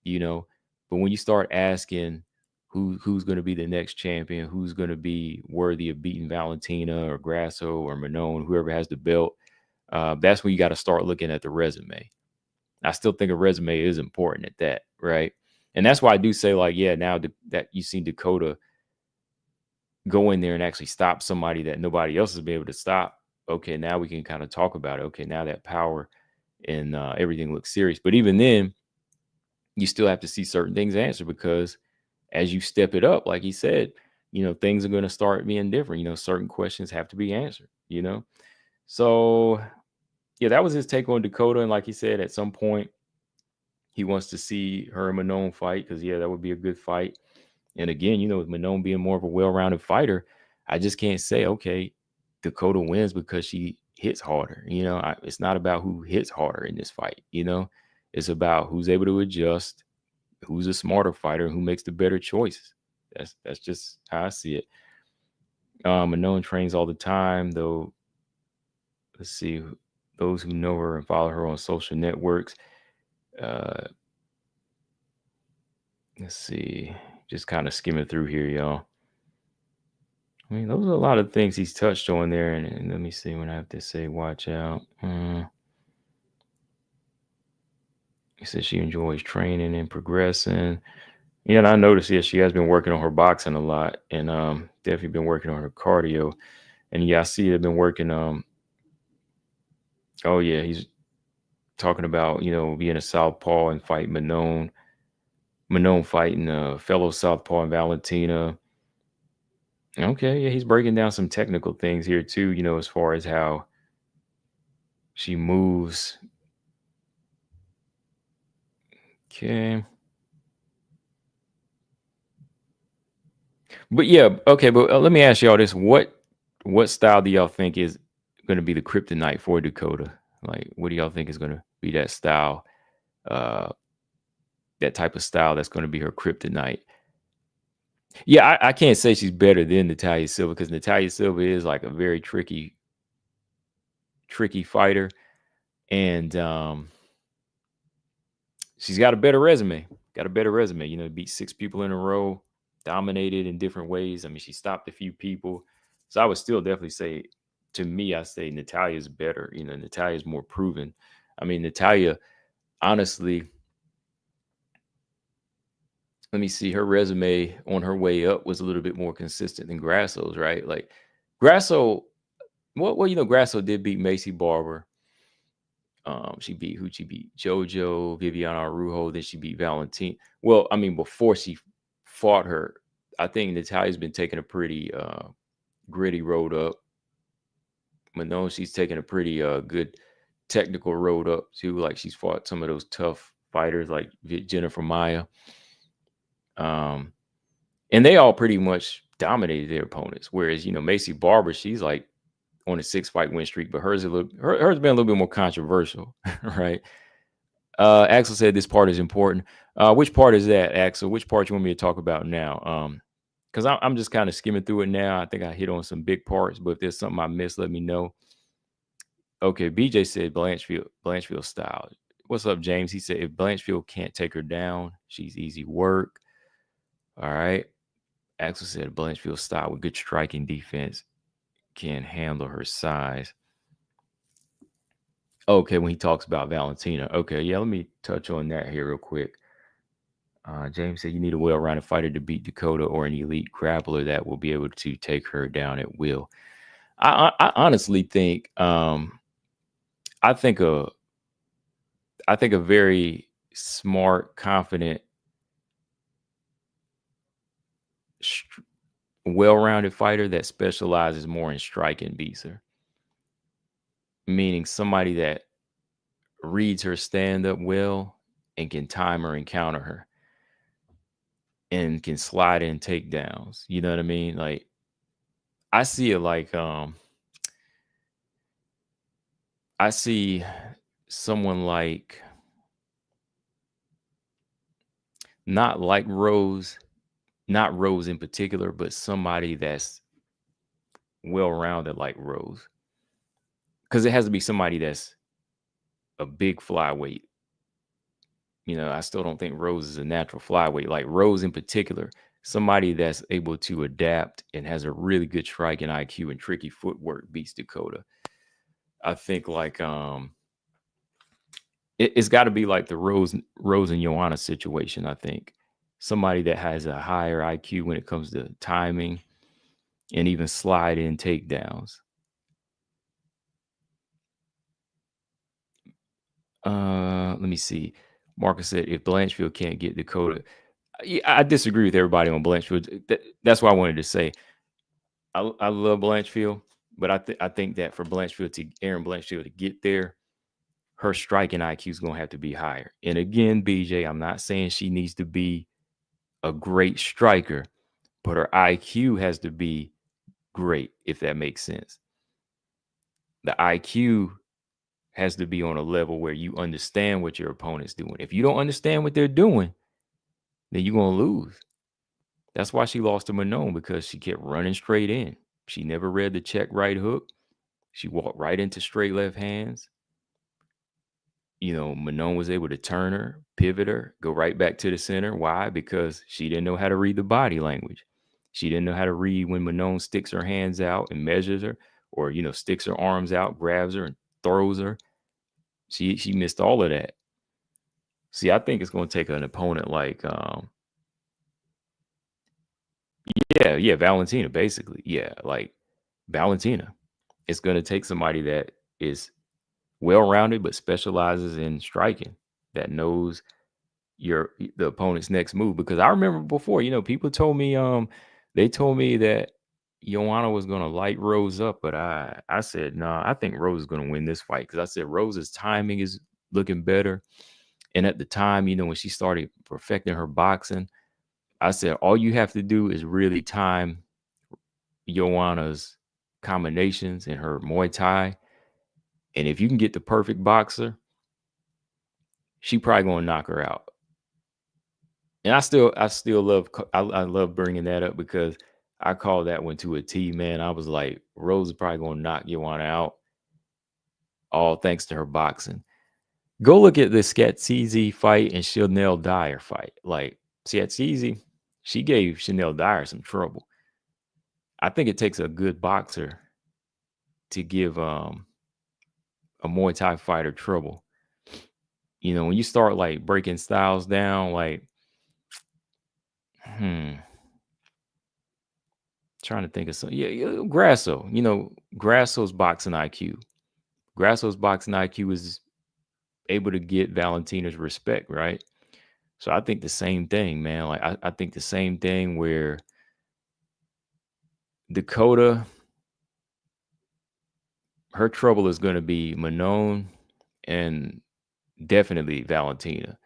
You know, but when you start asking who's going to be the next champion, who's going to be worthy of beating Valentina or Grasso or Manon, whoever has the belt, that's when you got to start looking at the resume. I still think a resume is important at that, right? And that's why I do say, like, yeah, now that you've seen Dakota go in there and actually stop somebody that nobody else has been able to stop. Okay, now we can kind of talk about it. Okay, now that power and everything looks serious. But even then, you still have to see certain things answered, because as you step it up, like he said, you know, things are going to start being different. You know, certain questions have to be answered, you know? So, yeah, that was his take on Dakota. And like he said, at some point, he wants to see her and Manon fight, because, yeah, that would be a good fight. And again, you know, with Manon being more of a well-rounded fighter, I just can't say, okay, Dakota wins because she hits harder. You know, it's not about who hits harder in this fight. You know, it's about who's able to adjust, who's a smarter fighter, who makes the better choices. That's just how I see it. Manon trains all the time, though. Let's see, those who know her and follow her on social networks. Let's see, just kind of skimming through here, y'all. I mean, those are a lot of things he's touched on there. And let me see when I have to say, watch out. He says she enjoys training and progressing. Yeah, and I noticed, yeah, she has been working on her boxing a lot, and definitely been working on her cardio. And yeah, I see they've been working. Oh yeah, he's talking about, you know, being a southpaw and fighting Manon. Manon fighting fellow southpaw and Valentina. Okay, yeah, he's breaking down some technical things here too, you know, as far as how she moves. Okay. But yeah, okay, but let me ask y'all this. What style do y'all think is going to be the kryptonite for Dakota? Like, what do y'all think is going to be that style, uh, that type of style that's going to be her kryptonite? Yeah, I can't say she's better than Natalia Silva, because Natalia Silva is like a very tricky fighter. And she's got a better resume. You know, beat 6 people in a row, dominated in different ways. I mean, she stopped a few people. So I would still definitely say, to me, I say Natalia's better. You know, Natalia's more proven. I mean, Natalia, honestly, let me see, her resume on her way up was a little bit more consistent than Grasso's, right? Like Grasso, well, you know, Grasso did beat Macy Barber. She beat JoJo, Viviana Arujo, then she beat Valentine. Well, I mean, before she fought her, I think Natalia's been taking a pretty gritty road up. Manon, she's taking a pretty good technical road up too. Like she's fought some of those tough fighters like Jennifer Maya. And they all pretty much dominated their opponents. Whereas, Macy Barber, she's like on a 6-fight win streak, but hers been a little bit more controversial, right? Axel said this part is important. Which part is that, Axel? Which part you want me to talk about now? Because I'm just kind of skimming through it now. I think I hit on some big parts, but if there's something I missed, let me know. Okay, BJ said Blanchfield style. What's up, James? He said if Blanchfield can't take her down, she's easy work. All right. Axel said Blanchfield style with good striking defense can handle her size. Okay, when he talks about Valentina. Okay, yeah, let me touch on that here real quick. James said you need a well-rounded fighter to beat Dakota or an elite grappler that will be able to take her down at will. I honestly think I think a very smart, confident, well-rounded fighter that specializes more in striking beats her. Meaning somebody that reads her stand-up well and can time her and counter her and can slide in takedowns. You know what I mean? Like I see it like I see someone like not like Rose, not Rose in particular, but somebody that's well-rounded like Rose. Because it has to be somebody that's a big flyweight. I still don't think Rose is a natural flyweight. Like Rose in particular, somebody that's able to adapt and has a really good striking IQ and tricky footwork beats Dakota. I think like it's got to be like the Rose and Joanna situation. I think somebody that has a higher IQ when it comes to timing and even slide in takedowns. Let me see. Marcus said if Blanchfield can't get Dakota, I disagree with everybody on Blanchfield. That's why I wanted to say I love Blanchfield, but I think that for Aaron Blanchfield to get there, her striking IQ is going to have to be higher. And again, BJ, I'm not saying she needs to be a great striker, but her IQ has to be great, if that makes sense. The IQ has to be on a level where you understand what your opponent's doing. If you don't understand what they're doing, then you're going to lose. That's why she lost to Manon, because she kept running straight in. She never read the check right hook. She walked right into straight left hands. Manon was able to turn her, pivot her, go right back to the center. Why? Because she didn't know how to read the body language. She didn't know how to read when Manon sticks her hands out and measures her, or, sticks her arms out, grabs her and throws her. She missed all of that. See, I think it's going to take an opponent like, Valentina, basically. Yeah, like Valentina. It's going to take somebody that is well-rounded but specializes in striking, that knows the opponent's next move. Because I remember before, people told me they told me that Joanna was going to light Rose up, but I said no, I think Rose is going to win this fight, because I said Rose's timing is looking better. And at the time, when she started perfecting her boxing, I said all you have to do is really time Joanna's combinations in her Muay Thai, and if you can get the perfect boxer, she probably going to knock her out. And I still love I love bringing that up, because I call that one to a T, man. I was like, Rose is probably going to knock Joanna out, all thanks to her boxing. Go look at the Scatsizi fight and Chanel Dyer fight. Like Scatsizi, she gave Chanel Dyer some trouble. I think it takes a good boxer to give a Muay Thai fighter trouble. When you start like breaking styles down, like, trying to think of some. Yeah, Grasso. Grasso's boxing IQ. Grasso's boxing IQ is able to get Valentina's respect, right? So I think the same thing, man. Like I think the same thing where Dakota, her trouble is going to be Manon and definitely Valentina.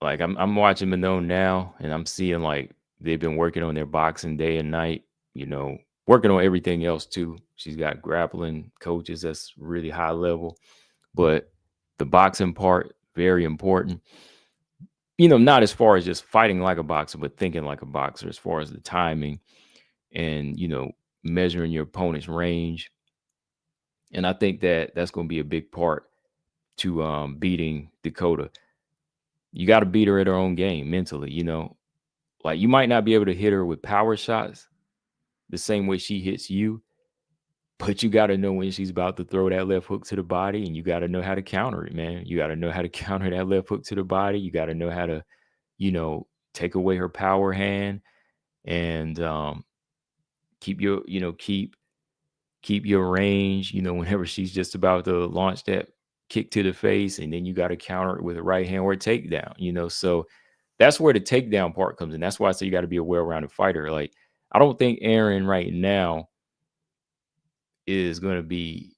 Like I'm watching Manon now, and I'm seeing like they've been working on their boxing day and night. You know, working on everything else too. She's got grappling coaches that's really high level, but the boxing part very important. You know, not as far as just fighting like a boxer, but thinking like a boxer as far as the timing and, you know, measuring your opponent's range. And I think that that's going to be a big part to beating Dakota. You got to beat her at her own game mentally, you know. Like you might not be able to hit her with power shots the same way she hits you, but you got to know when she's about to throw that left hook to the body, and you got to know how to counter it, man. You got to know how to counter that left hook to the body. You got to know how to, you know, take away her power hand and keep your, you know, keep your range, you know, whenever she's just about to launch that kick to the face, and then you got to counter it with a right hand or a takedown, you know. So that's where the takedown part comes in. That's why I say you got to be a well-rounded fighter. Like, I don't think Aaron right now is going to be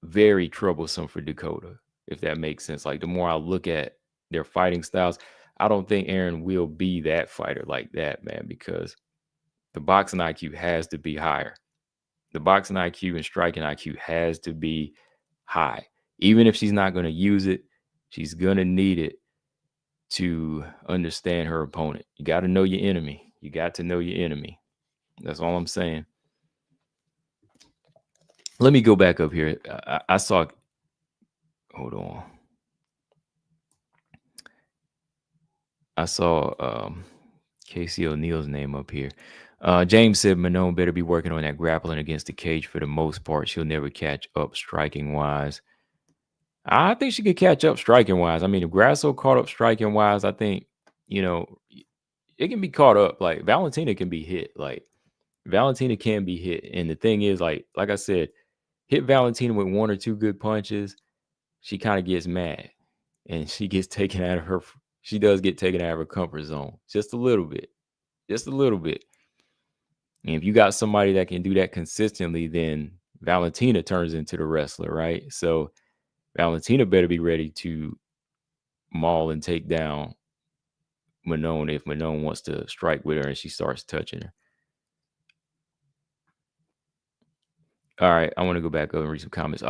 very troublesome for Dakota, if that makes sense. Like, the more I look at their fighting styles, I don't think Aaron will be that fighter like that, man, because the boxing IQ has to be higher. The boxing IQ and striking IQ has to be high. Even if she's not going to use it, she's going to need it to understand her opponent. You got to know your enemy. You got to know your enemy. That's all I'm saying. Let me go back up here. I saw, hold on. I saw Casey O'Neill's name up here. James said Manon better be working on that grappling against the cage for the most part. She'll never catch up striking wise. I think she could catch up striking wise. I mean, if Grasso caught up striking wise, I think, you know, it can be caught up. Like Valentina can be hit. Like Valentina can be hit. And the thing is, like I said, hit Valentina with one or two good punches, she kind of gets mad and she gets taken out of her. She does get taken out of her comfort zone just a little bit, just a little bit. And if you got somebody that can do that consistently, then Valentina turns into the wrestler, right? So Valentina better be ready to maul and take down Manon if Manon wants to strike with her and she starts touching her. All right, I want to go back up and read some comments.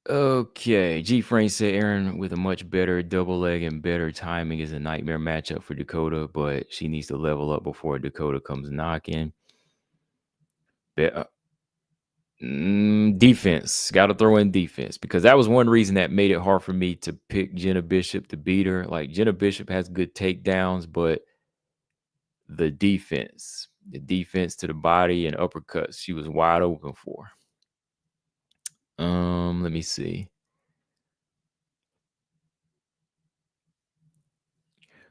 Okay, G Frame said Aaron with a much better double leg and better timing is a nightmare matchup for Dakota, but she needs to level up before Dakota comes knocking. Defense. Got to throw in defense, because that was one reason that made it hard for me to pick Jenna Bishop to beat her. Like, Jenna Bishop has good takedowns, but the defense to the body and uppercuts, she was wide open for. Let me see.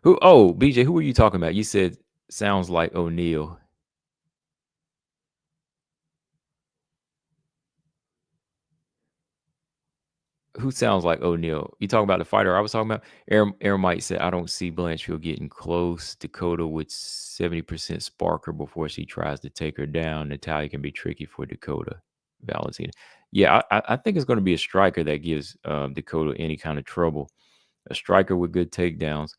BJ, who were you talking about? You said sounds like O'Neal. Who sounds like O'Neal? You talking about the fighter I was talking about? Aaron Mike said, I don't see Blanchfield getting close. Dakota with 70% sparker before she tries to take her down. Natalia can be tricky for Dakota. Valentina. Yeah, I think it's going to be a striker that gives Dakota any kind of trouble. A striker with good takedowns.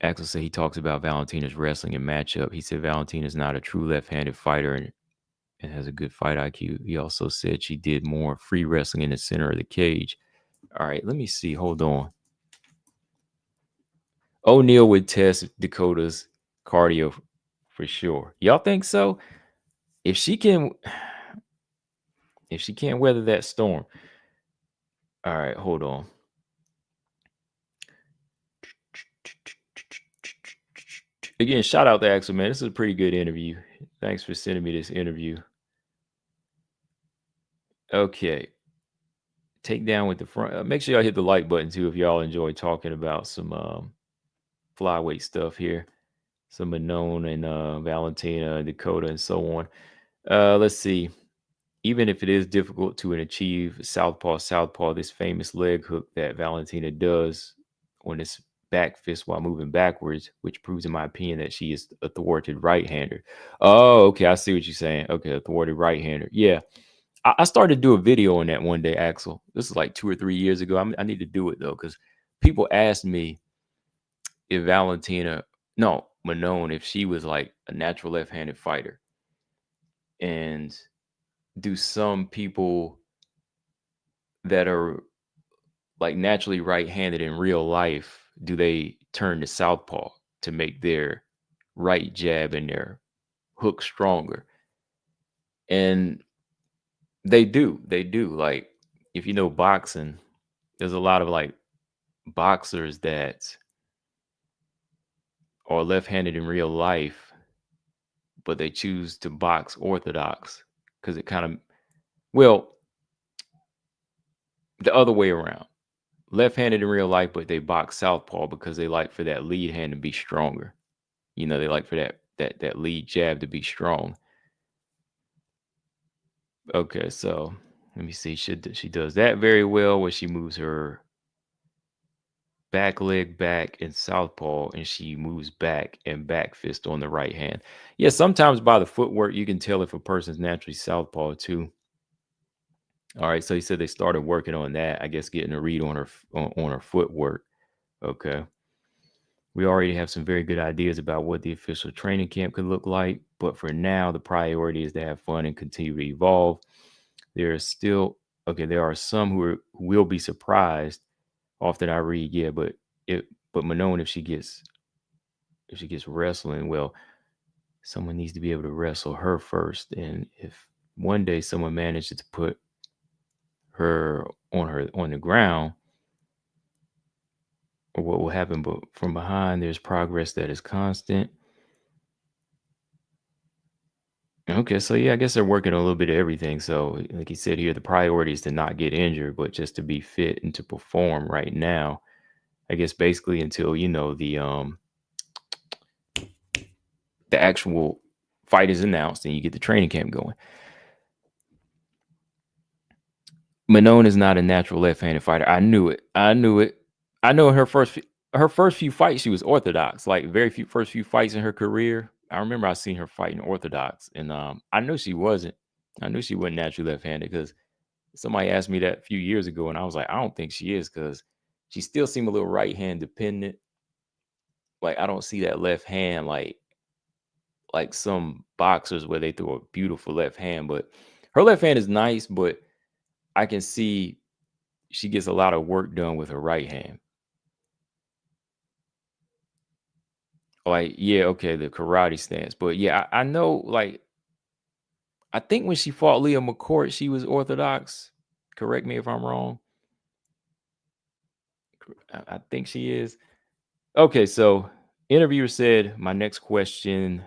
Axel said he talks about Valentina's wrestling and matchup. He said Valentina's not a true left-handed fighter and has a good fight IQ. He also said she did more free wrestling in the center of the cage. All right, let me see. Hold on. O'Neal would test Dakota's cardio for sure. Y'all think so? If she can't weather that storm. All right, hold on. Again, shout out to Axel, man. This is a pretty good interview. Thanks for sending me this interview. Okay. Take down with the front. Make sure y'all hit the like button too if y'all enjoy talking about some flyweight stuff here. Some Manon and Valentina, Dakota, and so on. Let's see. Even if it is difficult to achieve southpaw, this famous leg hook that Valentina does on this back fist while moving backwards, which proves, in my opinion, that she is a thwarted right-hander. Oh, okay. I see what you're saying. Okay, a thwarted right-hander. Yeah. I started to do a video on that one day, Axel. This is like 2 or 3 years ago. I need to do it though, because people asked me if Manon, if she was like a natural left-handed fighter. And do some people that are like naturally right-handed in real life, do they turn to southpaw to make their right jab and their hook stronger? And they do. Like, if you know boxing, there's a lot of like boxers that are left-handed in real life, but they choose to box orthodox because it kind of, well, the other way around. Left-handed in real life, but they box southpaw because they like for that lead hand to be stronger. You know, they like for that lead jab to be strong. Okay, so let me see. She does that very well, where she moves her back leg back in southpaw, and she moves back and back fist on the right hand. Yeah, sometimes by the footwork you can tell if a person's naturally southpaw too. All right, so he said they started working on that. I guess getting a read on her footwork. Okay. We already have some very good ideas about what the official training camp could look like, but for now, the priority is to have fun and continue to evolve. There are some who will be surprised. Often I read, yeah, but Manon, if she gets wrestling, well, someone needs to be able to wrestle her first. And if one day someone manages to put her on the ground, or what will happen, but from behind, there's progress that is constant. Okay, so yeah, I guess they're working on a little bit of everything. So, like you said here, the priority is to not get injured, but just to be fit and to perform right now. I guess basically until the actual fight is announced and you get the training camp going. Manon is not a natural left-handed fighter. I knew it. I know in her first few fights she was orthodox. Like first few fights in her career, I remember I seen her fighting orthodox, and I knew she wasn't. I knew she wasn't naturally left-handed because somebody asked me that a few years ago, and I was like, I don't think she is, because she still seemed a little right hand dependent. Like, I don't see that left hand like some boxers where they throw a beautiful left hand, but her left hand is nice, but I can see she gets a lot of work done with her right hand. Like, yeah, okay, the karate stance. But yeah, I know, like, I think when she fought Leah McCourt, she was orthodox. Correct me if I'm wrong. I think she is. Okay, so interviewer said, my next question.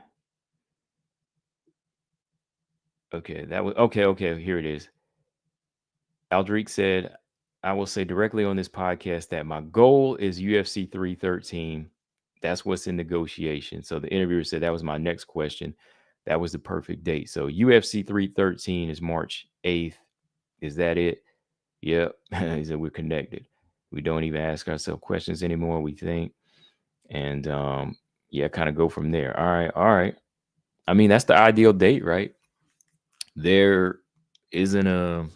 Okay, that was okay. Here it is. Aldric said, I will say directly on this podcast that my goal is UFC 313. That's what's in negotiation. So the interviewer said that was my next question. That was the perfect date. So UFC 313 is March 8th. Is that it? Yep. He said we're connected. We don't even ask ourselves questions anymore, we think. And yeah, kind of go from there. All right. I mean, that's the ideal date, right? There isn't a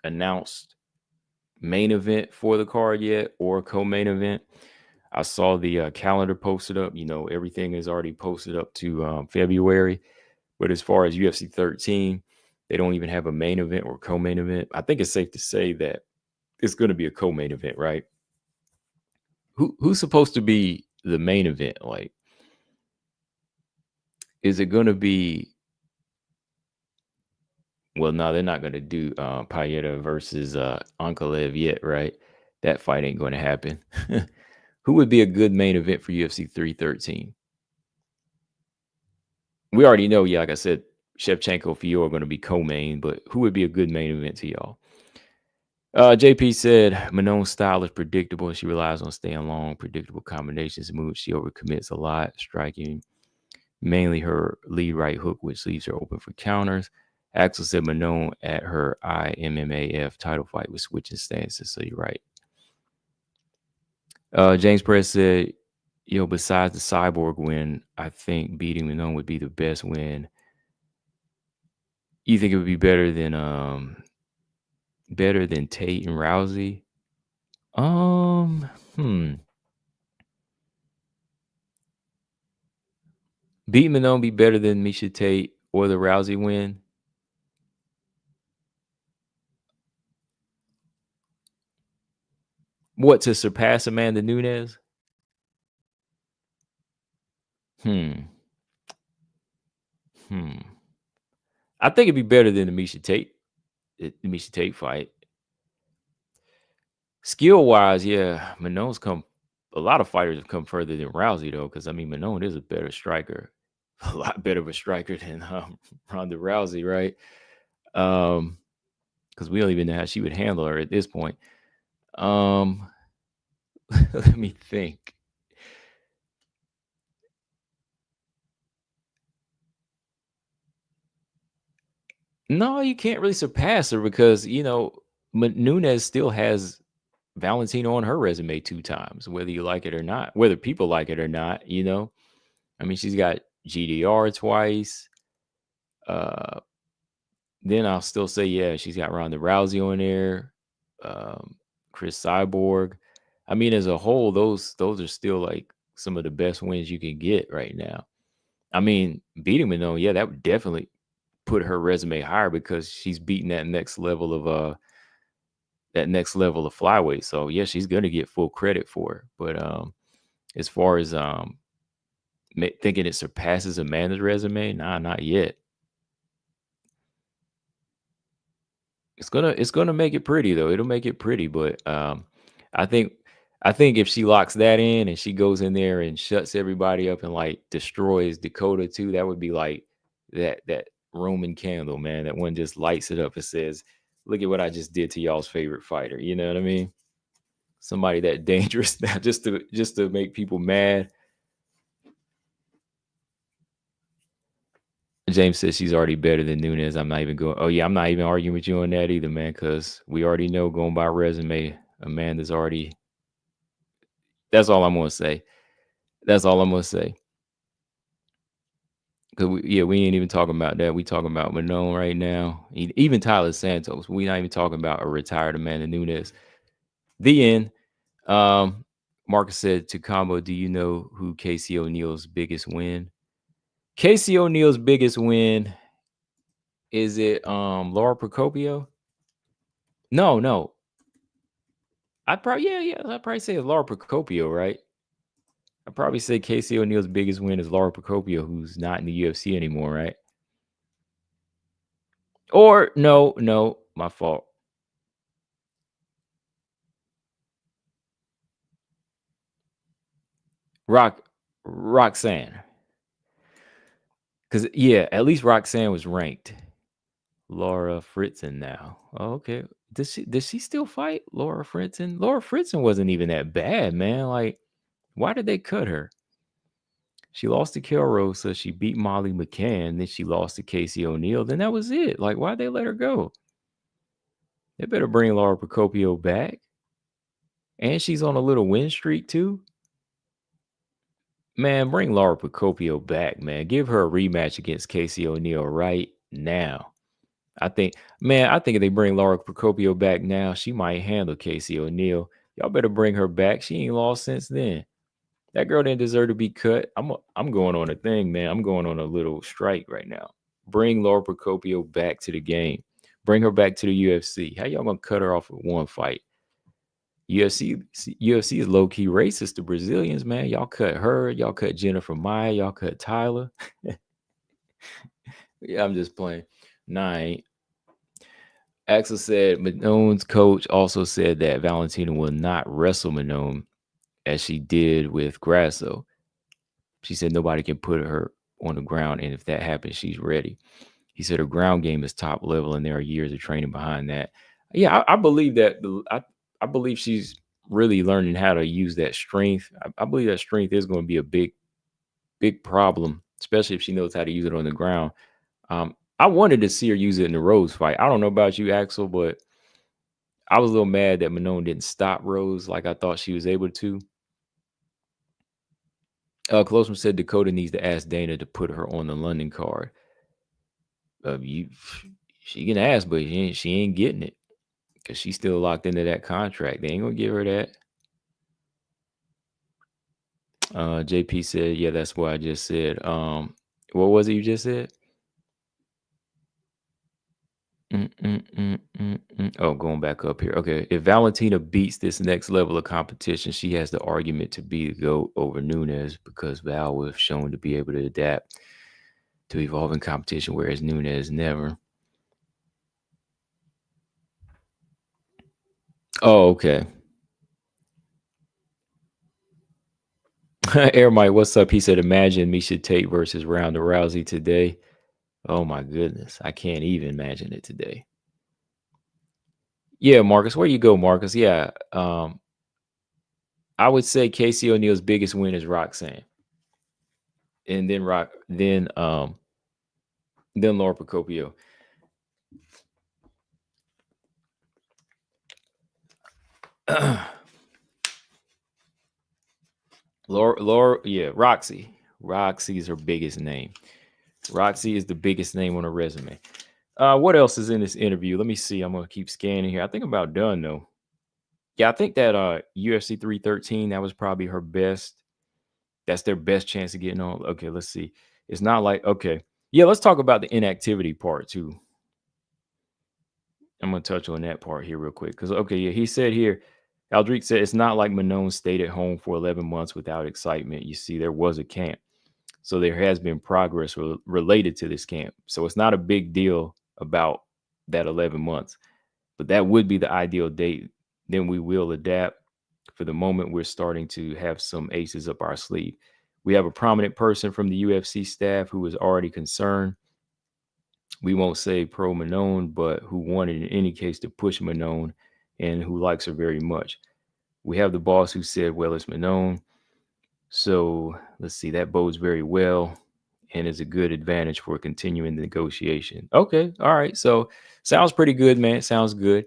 announced main event for the card yet, or a co-main event. I saw the calendar posted up. You know, everything is already posted up to February. But as far as UFC 13, they don't even have a main event or co-main event. I think it's safe to say that it's going to be a co-main event, right? Who's supposed to be the main event? Like, is it going to be? Well, no, they're not going to do Payeta versus Ankalev yet, right? That fight ain't going to happen. Who would be a good main event for UFC 313? We already know, yeah, like I said, Shevchenko, Fiorot are going to be co-main, but who would be a good main event to y'all? JP said, Manon's style is predictable and she relies on staying long, predictable combinations and moves. She overcommits a lot, striking mainly her lead right hook, which leaves her open for counters. Axel said Manon at her IMMAF title fight was switching stances, so you're right. James Perez said, besides the Cyborg win, I think beating Manon would be the best win. You think it would be better than Tate and Rousey? Um, hmm. Beat Manon be better than Misha Tate or the Rousey win? What, to surpass Amanda Nunes? Hmm. Hmm. I think it'd be better than the Misha Tate fight. Skill wise, yeah, Manon's come. A lot of fighters have come further than Rousey though, because I mean Manon is a better striker, a lot better of a striker than Ronda Rousey, right? Because we don't even know how she would handle her at this point. Um, let me think. No, you can't really surpass her because Nunez still has Valentino on her resume 2 times, whether you like it or not, whether people like it or not. I mean, she's got GDR twice. Uh, then I'll still say, yeah, she's got Ronda Rousey on there, Chris Cyborg. I mean, as a whole, those are still like some of the best wins you can get right now. I mean, beating Manon, yeah, that would definitely put her resume higher because she's beating that next level of flyweight. So yeah, she's gonna get full credit for it. But as far as thinking it surpasses Amanda's resume, nah, not yet. It's gonna make it pretty though. It'll make it pretty, but I think I think if she locks that in and she goes in there and shuts everybody up and like destroys Dakota too, that would be like that Roman candle, man. That one just lights it up and says, "Look at what I just did to y'all's favorite fighter." You know what I mean? Somebody that dangerous now just to make people mad. James says she's already better than Nunes. I'm not even going. Oh yeah, I'm not even arguing with you on that either, man. Because we already know going by resume, Amanda's already. That's all I'm gonna say. That's all I'm gonna say. Because we ain't even talking about that. We talking about Manon right now. Even Taila Santos. We not even talking about a retired Amanda Nunes. The end. Um, Marcus said to Combo, do you know who Casey O'Neal's biggest win? Casey O'Neal's biggest win, is it Laura Procopio? No, no. I'd probably yeah. I'd probably say Laura Procopio, right? I'd probably say Casey O'Neal's biggest win is Laura Procopio, who's not in the UFC anymore, right? Or no, my fault. Roxanne. Because yeah, at least Roxanne was ranked. Laura Fritzen now. Oh, okay. Does she still fight? Laura Fritzen? Laura Fritzen wasn't even that bad, man. Like, why did they cut her? She lost to Kel Rosa. She beat Molly McCann. Then she lost to Casey O'Neill. Then that was it. Like, why'd they let her go? They better bring Laura Procopio back. And she's on a little win streak too. Man, bring Laura Procopio back, man. Give her a rematch against Casey O'Neill right now. I think if they bring Laura Procopio back now, she might handle Casey O'Neill. Y'all better bring her back. She ain't lost since then. That girl didn't deserve to be cut. I'm going on a thing, man. I'm going on a little strike right now. Bring Laura Procopio back to the game. Bring her back to the UFC. How y'all gonna cut her off with one fight? UFC is low key racist to Brazilians, man. Y'all cut her. Y'all cut Jennifer Maya. Y'all cut Tyler. Yeah, I'm just playing. Nah, I ain't. Axel said Manon's coach also said that Valentina will not wrestle Manon as she did with Grasso. She said nobody can put her on the ground, and if that happens, she's ready. He said her ground game is top level, and there are years of training behind that. Yeah, I believe that. I believe she's really learning how to use that strength. I believe that strength is going to be a big problem, especially if she knows how to use it on the ground. I wanted to see her use it in the Rose fight. I don't know about you, Axel, but I was a little mad that Manon didn't stop Rose like I thought she was able to. Closeman said Dakota needs to ask Dana to put her on the London card. she can ask, but she ain't getting it because she's still locked into that contract. They ain't gonna give her that. JP said, yeah, that's what I just said. What was it you just said? Oh, going back up here. Okay. If Valentina beats this next level of competition, she has the argument to be the GOAT over Nunes because Val was shown to be able to adapt to evolving competition, whereas Nunes never. Oh, okay. Air Mike, what's up? He said, imagine Misha Tate versus Ronda Rousey today. Oh my goodness. I can't even imagine it today. Yeah, Marcus, where you go, Marcus? Yeah. I would say Casey O'Neal's biggest win is Roxanne. And then Laura Procopio. Laura, yeah, Roxy. Roxy is her biggest name. Roxy is the biggest name on her resume. What else is in this interview? Let me see. I'm gonna keep scanning here. I think I'm about done though. Yeah, I think that UFC 313, that was probably her best. That's their best chance of getting on. Okay, let's see. It's not like, okay. Yeah, let's talk about the inactivity part too. I'm gonna touch on that part here real quick. Because okay, yeah, he said here, Aldric said it's not like Manon stayed at home for 11 months without excitement. You see, there was a camp. So there has been progress related to this camp. So it's not a big deal about that 11 months, but that would be the ideal date. Then we will adapt. For the moment, we're starting to have some aces up our sleeve. We have a prominent person from the UFC staff who is already concerned. We won't say pro Manon, but who wanted in any case to push Manon and who likes her very much. We have the boss who said, well, it's Manon. So let's see, that bodes very well and is a good advantage for continuing the negotiation. Okay, all right. So sounds pretty good, man. It sounds good.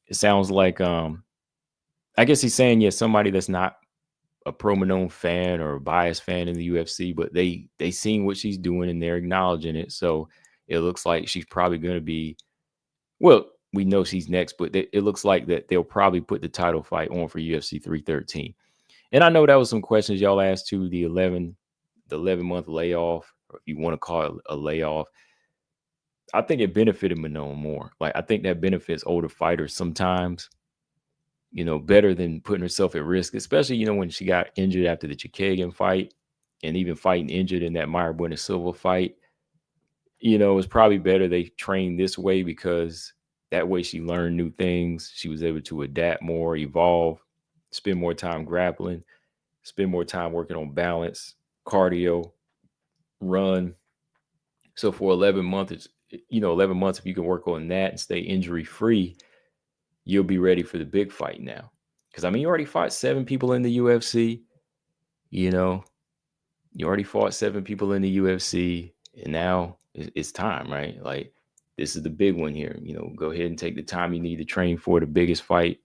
It sounds like I guess he's saying, yeah, somebody that's not a pro Manon fan or a biased fan in the UFC, but they seen what she's doing and they're acknowledging it. So it looks like she's probably going to be, well, we know she's next, but it looks like that they'll probably put the title fight on for UFC 313. And I know that was some questions y'all asked to the 11-month layoff, or if you want to call it a layoff. I think it benefited Manon more. Like, I think that benefits older fighters sometimes, better than putting herself at risk, especially, when she got injured after the Chikagan fight and even fighting injured in that Mayra Bueno Silva fight. It's probably better they trained this way because that way she learned new things. She was able to adapt more, evolve, spend more time grappling, spend more time working on balance, cardio, run. So for 11 months, 11 months, if you can work on that and stay injury free, you'll be ready for the big fight now. Because you already fought 7 people in the UFC. You already fought 7 people in the UFC, and now it's time, right? Like, this is the big one here. Go ahead and take the time you need to train for the biggest fight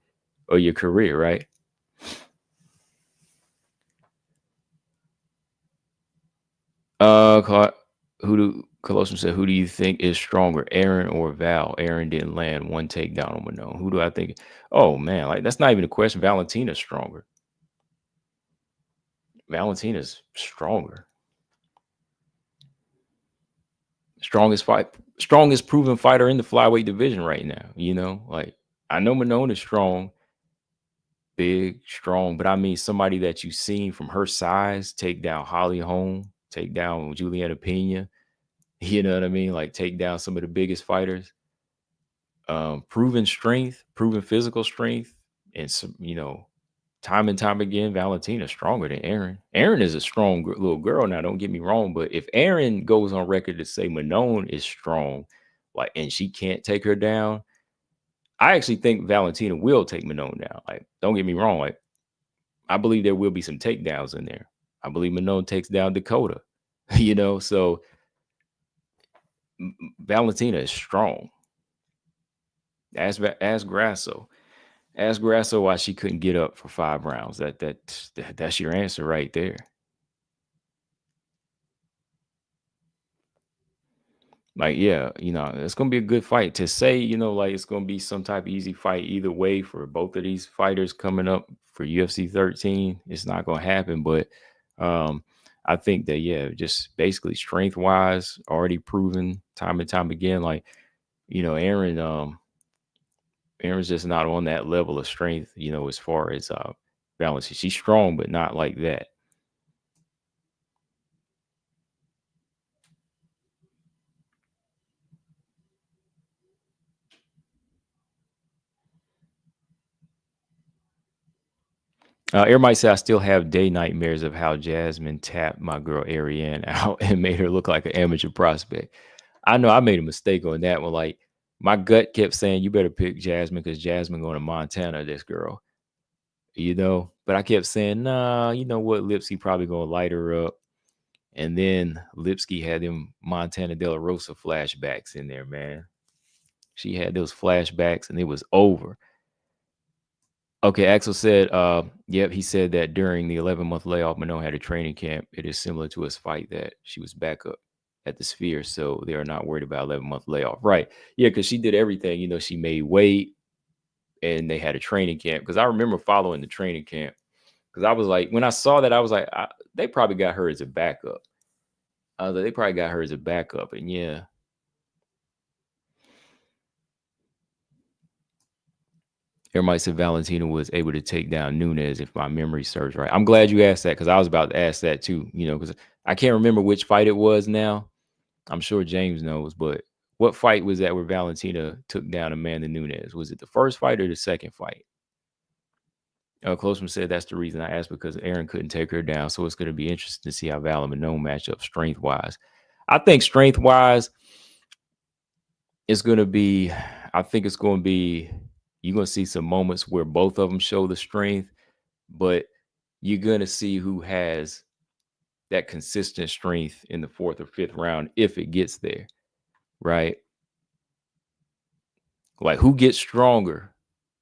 of your career, right? Colossus said, who do you think is stronger, Aaron or Val? Aaron didn't land one takedown on Manon. Who do I think? Oh man, like that's not even a question. Valentina's stronger. Valentina's stronger. Strongest proven fighter in the flyweight division right now. Like, I know Manon is strong, big, strong, but I mean somebody that you've seen from her size take down Holly Holm, take down Juliana Pena. You know what I mean? Like, take down some of the biggest fighters. Proven strength, proven physical strength, and some, time and time again, Valentina's stronger than Aaron. Aaron is a strong little girl now, don't get me wrong, but if Aaron goes on record to say Manon is strong, like, and she can't take her down, I actually think Valentina will take Manon down. Like, don't get me wrong, like, I believe there will be some takedowns in there. I believe Manon takes down Dakota, so Valentina is strong. Ask Grasso. Ask Grasso why she couldn't get up for 5 rounds. That's your answer right there. Like, yeah, it's gonna be a good fight. To say, like it's gonna be some type of easy fight either way for both of these fighters coming up for UFC 13, it's not gonna happen. But um, I think that yeah, just basically strength wise, already proven time and time again. Like, Aaron's just not on that level of strength, as far as balance. She's strong, but not like that. Everybody said I still have day nightmares of how Jasmine tapped my girl Ariane out and made her look like an amateur prospect. I know I made a mistake on that one. Like my gut kept saying, you better pick Jasmine because Jasmine going to Montana, this girl, But I kept saying, nah, you know what? Lipsky probably gonna light her up. And then Lipsky had them Montana De La Rosa flashbacks in there, man. She had those flashbacks and it was over. Okay, Axel said, yep, he said that during the 11-month layoff, Manon had a training camp. It is similar to his fight that she was back up at the Sphere, so they are not worried about 11-month layoff. Right. Yeah, because she did everything. She made weight and they had a training camp. Because I remember following the training camp. Because I was like, when I saw that, I was like, they probably got her as a backup. I was like, they probably got her as a backup. And yeah. Everybody said Valentina was able to take down Nunes, if my memory serves right. I'm glad you asked that because I was about to ask that too, because I can't remember which fight it was now. I'm sure James knows, but what fight was that where Valentina took down Amanda Nunes? Was it the first fight or the second fight? Closeman said that's the reason I asked because Aaron couldn't take her down. So it's going to be interesting to see how Val and Manon match up strength wise. I think strength wise, it's going to be, you're going to see some moments where both of them show the strength, but you're going to see who has that consistent strength in the fourth or fifth round if it gets there, right? Like who gets stronger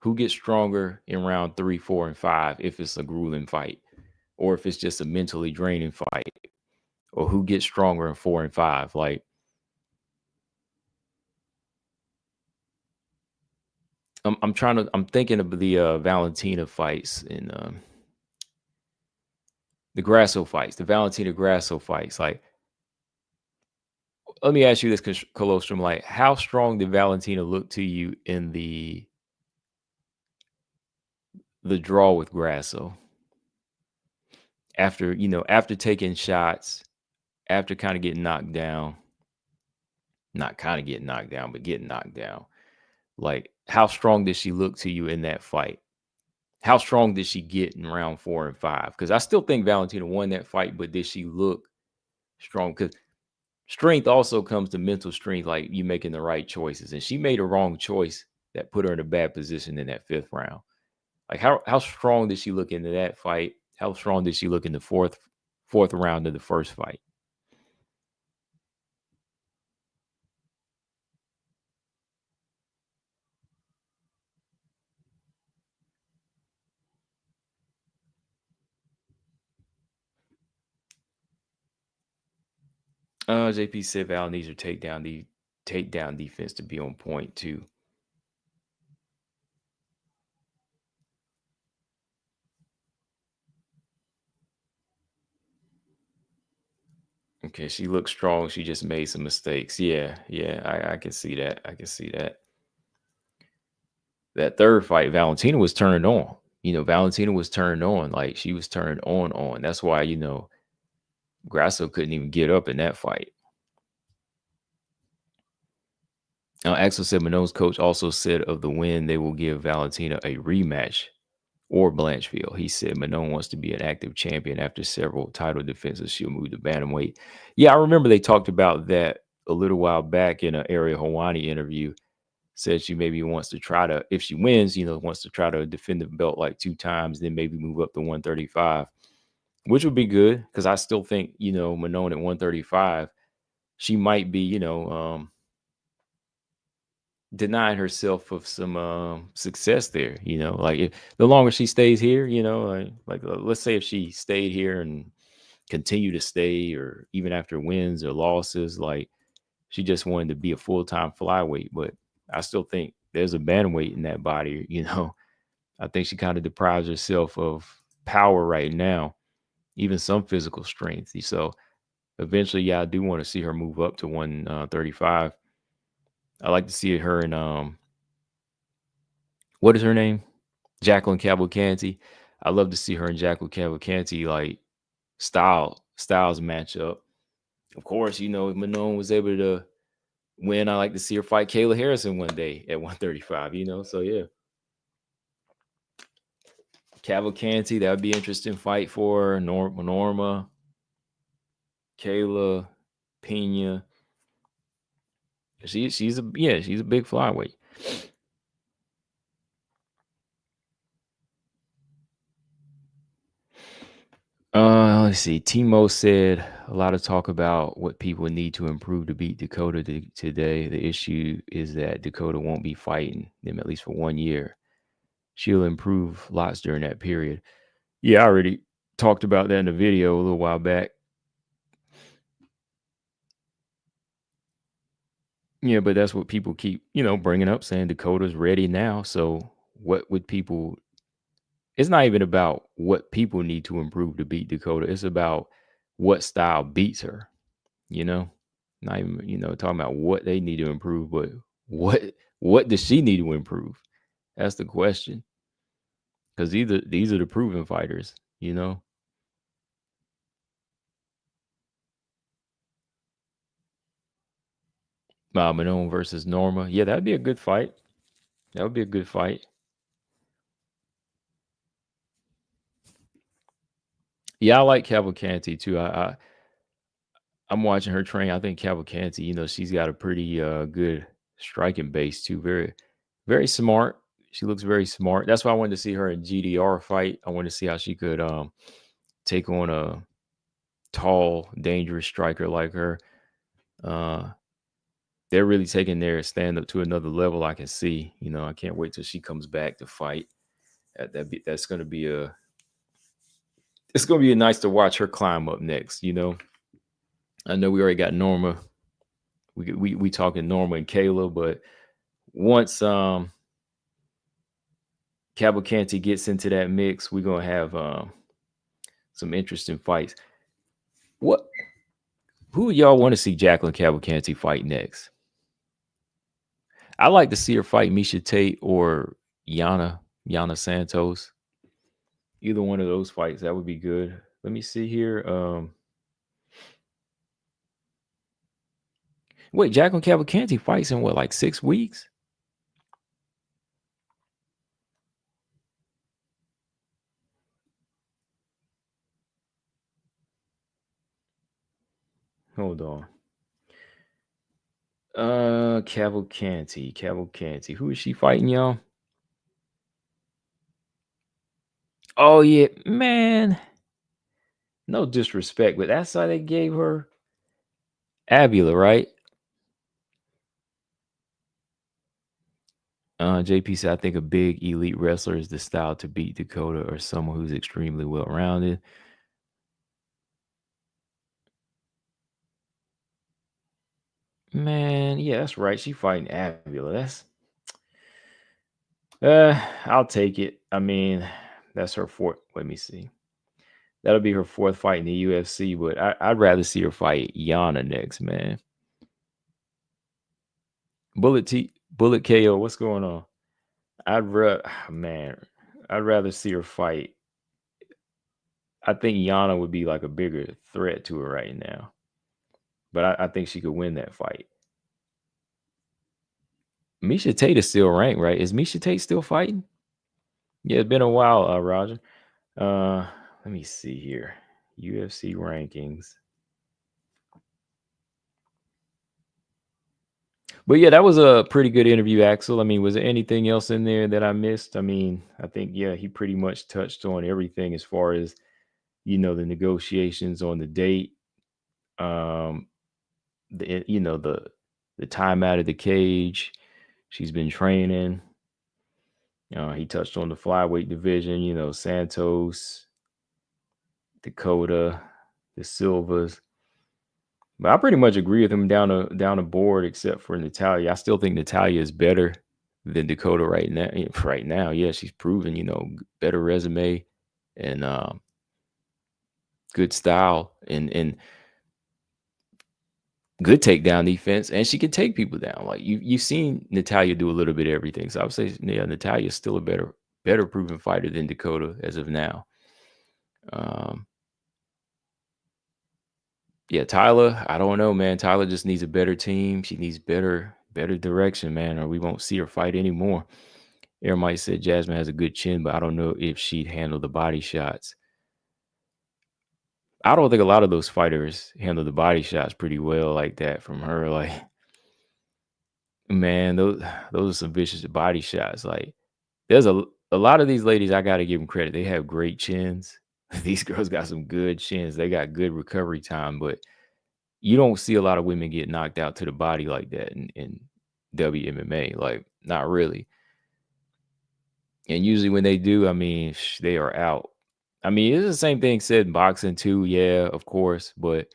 in round 3, 4, and 5 if it's a grueling fight or if it's just a mentally draining fight, or who gets stronger in 4 and 5. Like I'm thinking of the Valentina fights and the Grasso fights, the Valentina Grasso fights. Like, let me ask you this, Colostrum. Like, how strong did Valentina look to you in the draw with Grasso? After taking shots, after kind of getting knocked down, not kind of getting knocked down, but getting knocked down. Like, how strong did she look to you in that fight? How strong did she get in round 4 and 5? Because I still think Valentina won that fight, but did she look strong? Because strength also comes to mental strength, like you making the right choices. And she made a wrong choice that put her in a bad position in that 5th round. Like how strong did she look into that fight? How strong did she look in the fourth round of the first fight? JP said Val needs her takedown defense to be on point too. Okay, she looks strong. She just made some mistakes. Yeah, I can see that. I can see that. That third fight, Valentina was turned on. Valentina was turned on. Like she was turned on. That's why, Grasso couldn't even get up in that fight. Axel said Manon's coach also said of the win, they will give Valentina a rematch or Blanchfield. He said Manon wants to be an active champion after several title defenses. She'll move to bantamweight. Yeah, I remember they talked about that a little while back in an Ariel Helwani interview. Said she maybe wants to try to, if she wins, wants to try to defend the belt like 2 times, then maybe move up to 135, which would be good because I still think, Manon at 135, she might be, denying herself of some success there. Like if the longer she stays here, let's say if she stayed here and continue to stay, or even after wins or losses, like she just wanted to be a full-time flyweight. But I still think there's a bantamweight in that body. I think she kind of deprives herself of power right now, even some physical strength. So eventually, yeah, I do want to see her move up to 135. I like to see her in what is her name? Jacqueline Cavalcanti. I love to see her and Jacqueline Cavalcanti like styles matchup. Of course, if Manon was able to win, I like to see her fight Kayla Harrison one day at 135. So yeah, Cavalcanti, that would be an interesting fight for her. Norma, Kayla, Pena. She's a big flyweight. Let's see. Timo said a lot of talk about what people need to improve to beat Dakota today. The issue is that Dakota won't be fighting them at least for 1 year. She'll improve lots during that period. Yeah, I already talked about that in the video a little while back. Yeah, but that's what people keep, bringing up, saying Dakota's ready now. So what would people? It's not even about what people need to improve to beat Dakota. It's about what style beats her. Not even talking about what they need to improve, but what does she need to improve? That's the question. Because these are the proven fighters. Manon versus Norma. Yeah, that'd be a good fight. That would be a good fight. Yeah, I like Cavalcanti too. I'm watching her train. I think Cavalcanti, she's got a pretty good striking base too. Very, very smart. She looks very smart. That's why I wanted to see her in GDR fight. I wanted to see how she could take on a tall, dangerous striker like her. They're really taking their stand up to another level. I can see. I can't wait till she comes back to fight. That's going to be it's going to be nice to watch her climb up next. I know we already got Norma. We talking Norma and Kayla, but once Cavalcanti gets into that mix, we're gonna have some interesting fights. Who y'all want to see Jacqueline Cavalcanti fight next? I like to see her fight Misha Tate or Yana Santos. Either one of those fights, that would be good. Let me see here. Wait, Jacqueline Cavalcanti fights in what, like 6 weeks? Hold on. Cavalcanti. Who is she fighting, y'all? Oh yeah, man. No disrespect, but that's how they gave her Avila, right? JP said, I think a big elite wrestler is the style to beat Dakota or someone who's extremely well rounded. Man, yeah, that's right. She fighting Avila. I'll take it. I mean, that's her fourth. Let me see. That'll be her fourth fight in the UFC, but I'd rather see her fight Yana next, man. Bullet KO. What's going on? I'd rather see her fight. I think Yana would be like a bigger threat to her right now, but I think she could win that fight. Misha Tate is still ranked, right? Is Misha Tate still fighting? Yeah, it's been a while, Roger. Let me see here. UFC rankings. But yeah, that was a pretty good interview, Axel. I mean, was there anything else in there that I missed? I mean, I think, yeah, he pretty much touched on everything as far as, the negotiations on the date, the time out of the cage. She's been training. He touched on the flyweight division, Santos, Dakota, the Silvas, But I pretty much agree with him down the board, except for Natalia. I still think Natalia is better than Dakota right now. Right now, yeah, she's proven, better resume and good style and good takedown defense, and she can take people down. Like you've seen Natalia do a little bit of everything. So I would say, yeah, Natalia is still a better proven fighter than Dakota as of now. Um, yeah, Taila, I don't know, man. Taila just needs a better team. She needs better direction, man, or we won't see her fight anymore. Everybody said Jasmine has a good chin, but I don't know if she'd handle the body shots. I don't think a lot of those fighters handle the body shots pretty well like that from her. Like, man, those are some vicious body shots. Like, there's a lot of these ladies, I gotta give them credit. They have great chins. These girls got some good chins. They got good recovery time, but you don't see a lot of women get knocked out to the body like that in WMMA. Like, not really. And usually when they do, I mean, they are out. I mean, it's the same thing said in boxing too. Yeah, of course, but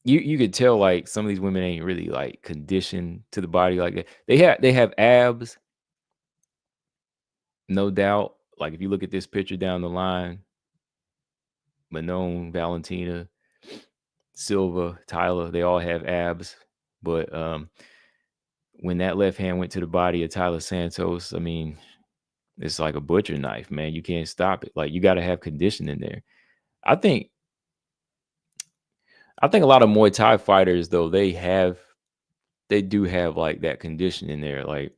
you could tell like some of these women ain't really like conditioned to the body like that. They have abs, no doubt. Like if you look at this picture down the line, Manon, Valentina, Silva, Taila, they all have abs. But when that left hand went to the body of Taila Santos, I mean, it's like a butcher knife, man. You can't stop it. Like you got to have conditioning there. I think I think a lot of Muay Thai fighters though they do have like that condition in there. Like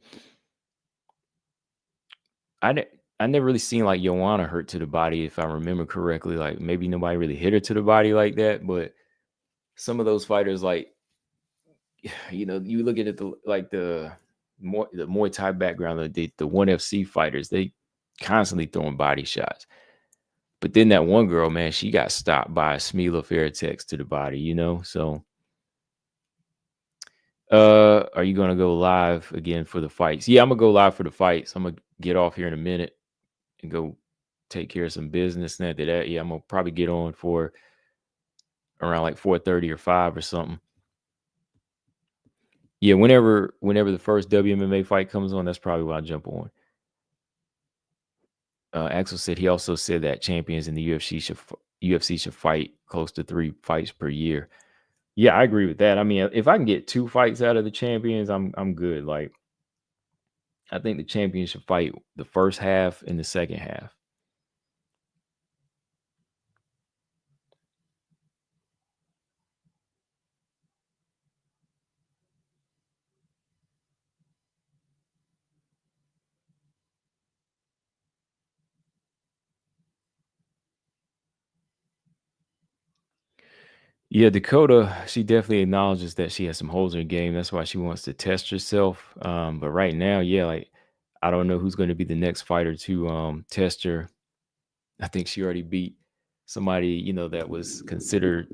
I ne- I never really seen like Joanna hurt to the body if I remember correctly. Like maybe nobody really hit her to the body like that, but some of those fighters like you look at it like the Muay Thai background, the one FC fighters, they constantly throwing body shots. But then that one girl, man, she got stopped by Smila Fairtex to the body. So are you gonna go live again for the fights? Yeah, I'm gonna go live for the fights. I'm gonna get off here in a minute and go take care of some business. And after that, yeah, I'm gonna probably get on for around like 4:30 or 5 or something. Yeah, whenever the first WMMA fight comes on, that's probably when I'll jump on. Axel said he also said that champions in the UFC should fight close to 3 fights per year. Yeah, I agree with that. I mean, if I can get 2 fights out of the champions, I'm good. Like I think the champions should fight the first half and the second half. Yeah, Dakota, she definitely acknowledges that she has some holes in her game. That's why she wants to test herself. But right now, yeah, like I don't know who's going to be the next fighter to test her. I think she already beat somebody, that was considered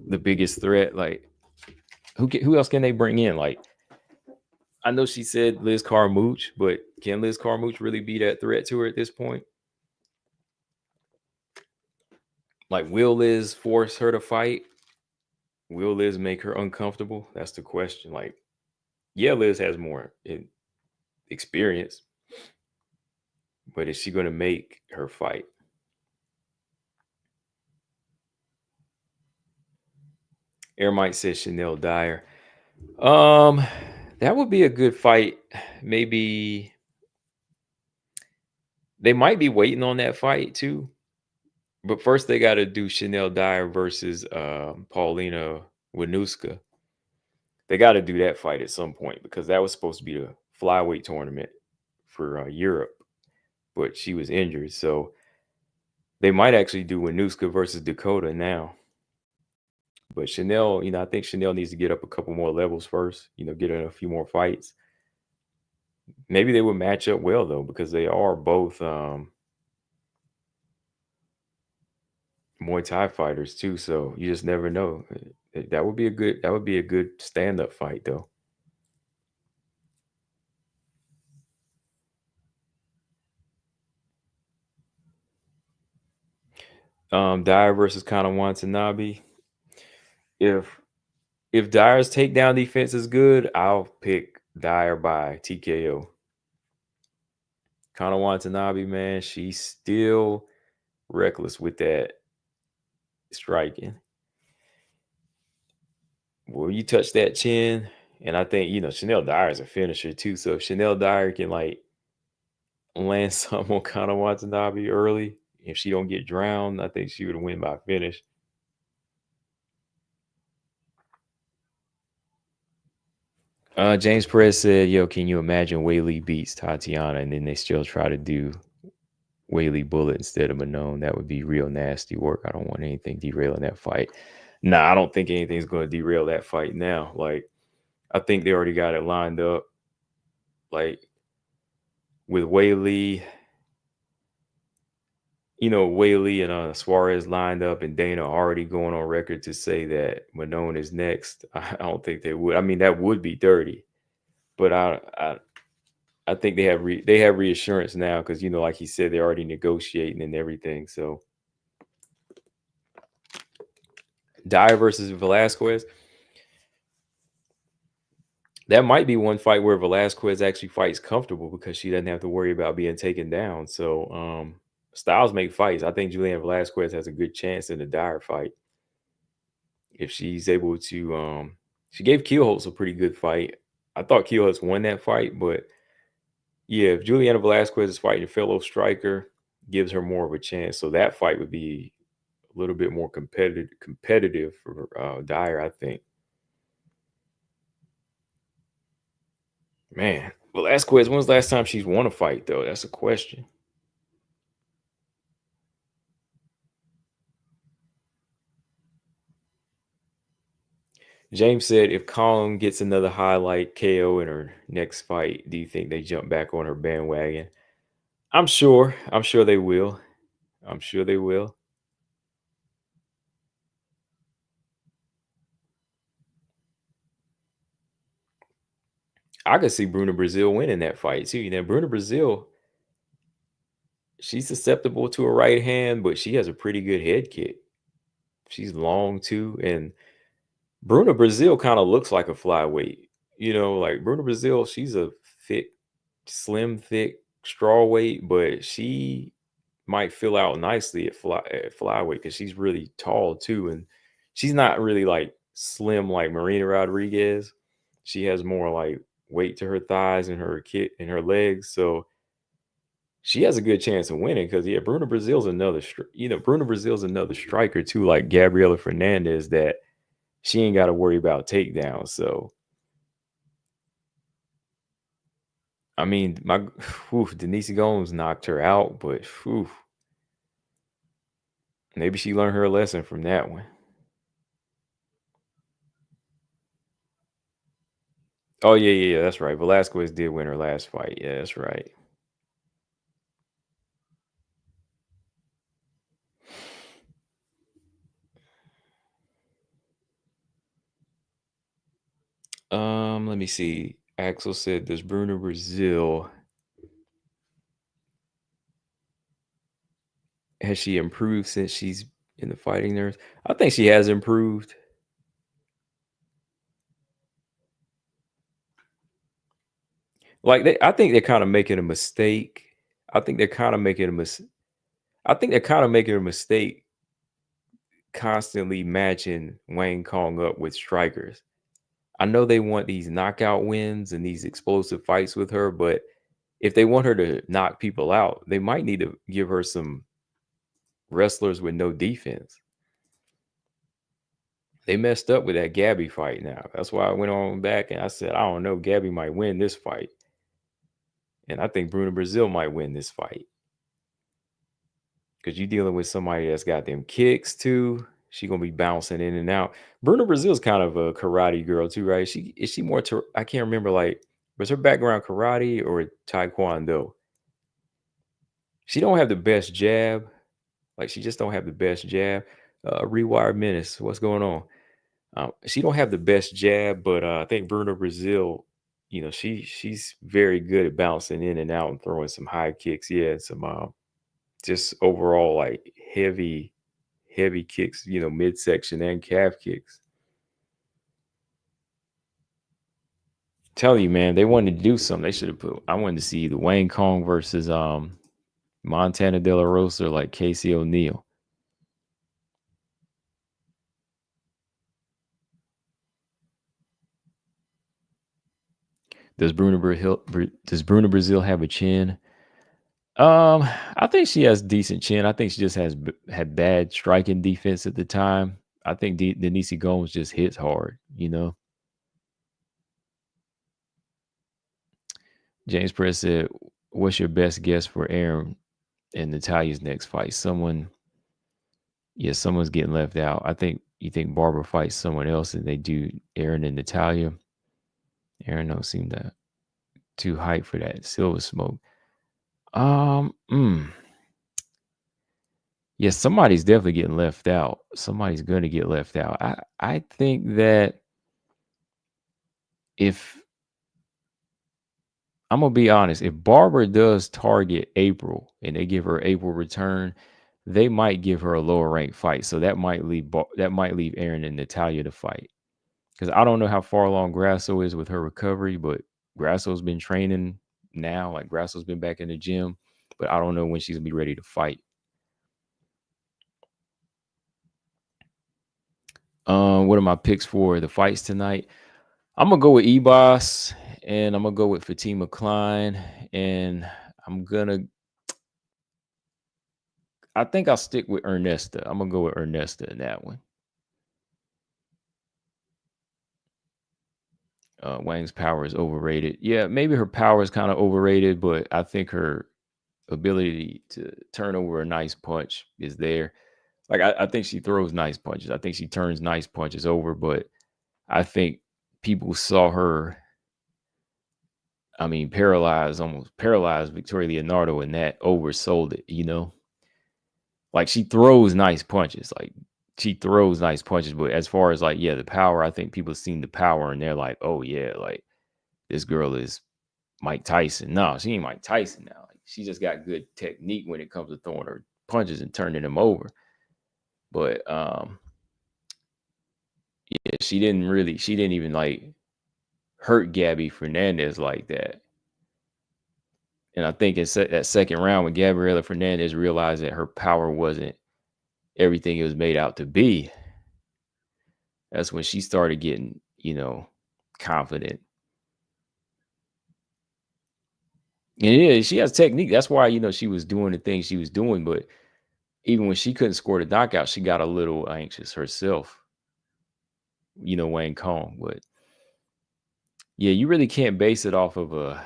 the biggest threat. Like who else can they bring in? Like I know she said Liz Carmouche, but can Liz Carmouche really be that threat to her at this point? Like, will Liz force her to fight? Will Liz make her uncomfortable? That's the question. Like, yeah, Liz has more experience, but is she going to make her fight? Air says Chanel Dyer. Um, that would be a good fight. Maybe they might be waiting on that fight too. But first, they got to do Chanel Dyer versus Paulina Winuska. They got to do that fight at some point because that was supposed to be the flyweight tournament for Europe, but she was injured. So they might actually do Winuska versus Dakota now. But Chanel, I think Chanel needs to get up a couple more levels first, get in a few more fights. Maybe they would match up well, though, because they are both Muay Thai fighters, too. So you just never know. That would be a good stand-up fight, though. Dyer versus Kana Watanabe. If Dyer's takedown defense is good, I'll pick Dyer by TKO. Kana Watanabe, man, she's still reckless with that striking. Well, you touch that chin, and I think Chanel Dyer is a finisher too. So if Chanel Dyer can like land some on Kana Watanabe early, if she don't get drowned, I think she would win by finish. James Perez said, "Yo, can you imagine Whaley beats Tatiana, and then they still try to do Whaley Bullet instead of Manon? That would be real nasty work. I don't want anything derailing that fight." Nah, I don't think anything's going to derail that fight now. Like, I think they already got it lined up. Like with Whaley, Whaley and Suarez lined up, and Dana already going on record to say that Manon is next. I don't think they would. I mean, that would be dirty, but I think they have reassurance now because like he said, they're already negotiating and everything. So Dyer versus Velasquez, that might be one fight where Velasquez actually fights comfortable because she doesn't have to worry about being taken down. So styles make fights. I think Juliana Velasquez has a good chance in the Dyer fight if she's able to. She gave Keelholtz a pretty good fight. I thought Keelholtz won that fight, but yeah, if Juliana Velasquez is fighting a fellow striker, gives her more of a chance. So that fight would be a little bit more competitive for Dyer, I think. Man, Velasquez, when's the last time she's won a fight, though? That's a question. James said, if Colin gets another highlight KO in her next fight, do you think they jump back on her bandwagon? I'm sure. I'm sure they will. I'm sure they will. I could see Bruna Brazil winning that fight too. Bruna Brazil, she's susceptible to a right hand, but she has a pretty good head kick. She's long too, and Bruna Brazil kind of looks like a flyweight. Like Bruna Brazil, she's a thick, slim, thick straw weight, but she might fill out nicely at flyweight because she's really tall too, and she's not really like slim like Marina Rodriguez. She has more like weight to her thighs and her kit and her legs, so she has a good chance of winning. Because Bruna Brazil's another, Bruna Brazil's another striker too, like Gabriela Fernandez, that she ain't got to worry about takedowns. So, I mean, Denise Gomes knocked her out, but maybe she learned her lesson from that one. Oh yeah, that's right. Velasquez did win her last fight. Yeah, that's right. Let me see. Axel said, "Does Bruno Brazil has she improved since she's in the fighting nurse?" I think she has improved. I think they're kind of making a mistake. I think they're kind of making a mistake. I think they're kind of making a mistake constantly matching Wayne Kong up with strikers. I know they want these knockout wins and these explosive fights with her, but if they want her to knock people out, they might need to give her some wrestlers with no defense. They messed up with that Gabby fight now. That's why I went on back and I said, I don't know, Gabby might win this fight. And I think Bruna Brazil might win this fight. Because you're dealing with somebody that's got them kicks too. She gonna be bouncing in and out. Bruna Brazil's kind of a karate girl too, right? Is she more I can't remember, like, was her background karate or taekwondo? She don't have the best jab. Like, she just don't have the best jab. Rewire Menace, what's going on? She don't have the best jab, but I think Bruno Brazil, she's very good at bouncing in and out and throwing some high kicks. Yeah, some just overall like heavy kicks, midsection and calf kicks. Tell you, man, they wanted to do something. They should have put. I wanted to see the Wayne Kong versus Montana De La Rosa or like Casey O'Neill. Does Bruno Brazil have a chin? I think she has decent chin. I think she just had bad striking defense at the time. I think Denise Gomes just hits hard. James Press said, "What's your best guess for Aaron and Natalia's next fight?" Someone's getting left out. I think you think Barbara fights someone else, and they do Aaron and Natalia. Aaron don't seem that too hyped for that silver smoke. Yeah, somebody's definitely getting left out. Somebody's going to get left out. I think that if I'm gonna be honest, if Barbara does target April and they give her April return, they might give her a lower ranked fight. So that might leave Aaron and Natalia to fight. Because I don't know how far along Grasso is with her recovery, but Grasso's been training now. Like Grasso's been back in the gym, but I don't know when she's gonna be ready to fight. What are my picks for the fights tonight? I'm gonna go with Ebos, and I'm gonna go with Fatima Klein, and I think I'll stick with Ernesta. I'm gonna go with Ernesta in that one. Wang's power is overrated. Yeah, maybe her power is kind of overrated, but I think her ability to turn over a nice punch is there. Like I think she throws nice punches. I think she turns nice punches over, but I think people saw her. I mean, almost paralyzed Victoria Leonardo, and that oversold it. Like she throws nice punches. But as far as like, yeah, the power, I think people have seen the power and they're like, oh yeah, like this girl is Mike Tyson. No, she ain't Mike Tyson now. Like, she just got good technique when it comes to throwing her punches and turning them over. But yeah, she didn't even like hurt Gabby Fernandez like that. And I think it's that second round when Gabriela Fernandez realized that her power wasn't everything it was made out to be, that's when she started getting, confident. And yeah, she has technique. That's why, she was doing the things she was doing. But even when she couldn't score the knockout, she got a little anxious herself, Wayne Kong. But yeah, you really can't base it off of a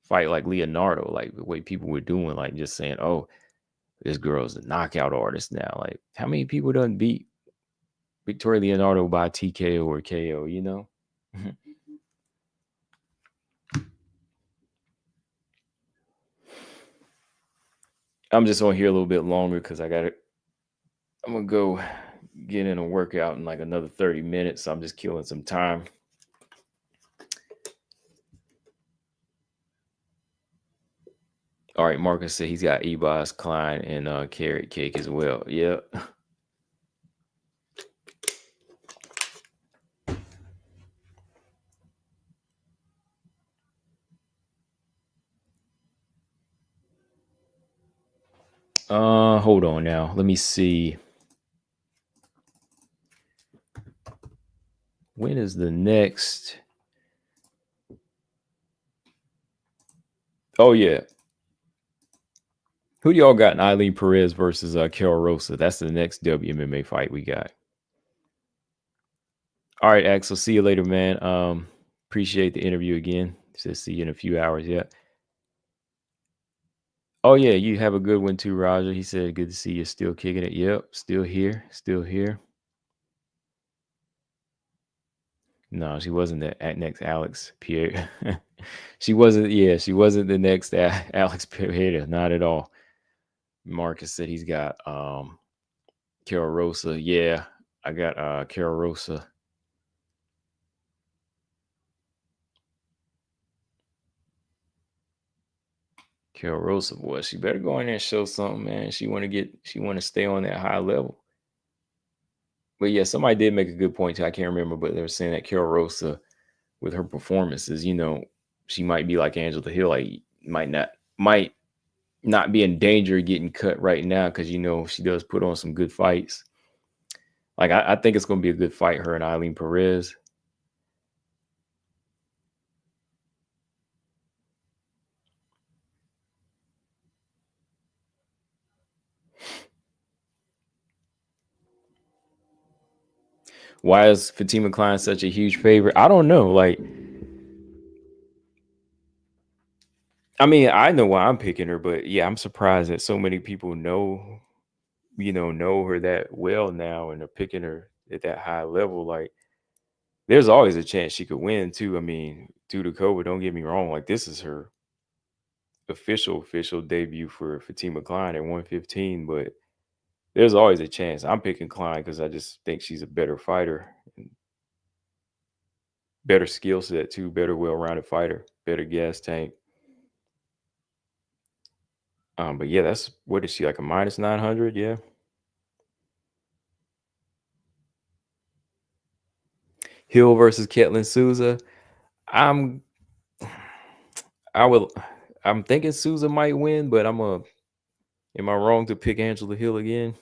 fight like Leonardo, like the way people were doing, like just saying, oh, this girl's a knockout artist now. Like, how many people done beat Victoria Leonardo by TKO or KO, I'm just on here a little bit longer because I'm gonna go get in a workout in like another 30 minutes. So I'm just killing some time. All right, Marcus said he's got Ebos, Klein, and carrot cake as well. Yep. Hold on now. Let me see. When is the next? Oh yeah. Who do y'all got? Eileen Perez versus Carol Rosa. That's the next WMMA fight we got. All right, Axel. See you later, man. Appreciate the interview again. Says see you in a few hours. Yeah. Oh yeah, you have a good one too, Roger. He said, "Good to see you. Still kicking it." Yep, still here. Still here. No, she wasn't the next Alex Pierre. She wasn't. Yeah, she wasn't the next Alex Pierre. Not at all. Marcus said he's got Carol Rosa. Yeah, I got Carol Rosa. Carol Rosa, boy, she better go in there and show something, man. She want to stay on that high level. But yeah, somebody did make a good point too. I can't remember, but they were saying that Carol Rosa with her performances. She might be like Angela Hill, like might not be in danger of getting cut right now because she does put on some good fights. Like I think it's going to be a good fight, her and Eileen Perez. Why is Fatima Klein such a huge favorite? I don't know. Like, I mean, I know why I'm picking her, but yeah, I'm surprised that so many people know her that well now and are picking her at that high level. Like, there's always a chance she could win too. I mean, due to COVID, don't get me wrong. Like, this is her official debut for Fatima Klein at 115, but there's always a chance. I'm picking Klein because I just think she's a better fighter, and better skill set too, better well-rounded fighter, better gas tank. But yeah, what is she, like a minus 900? Yeah. Hill versus Ketlin Souza. I'm I will I'm thinking Souza might win, but am I wrong to pick Angela Hill again?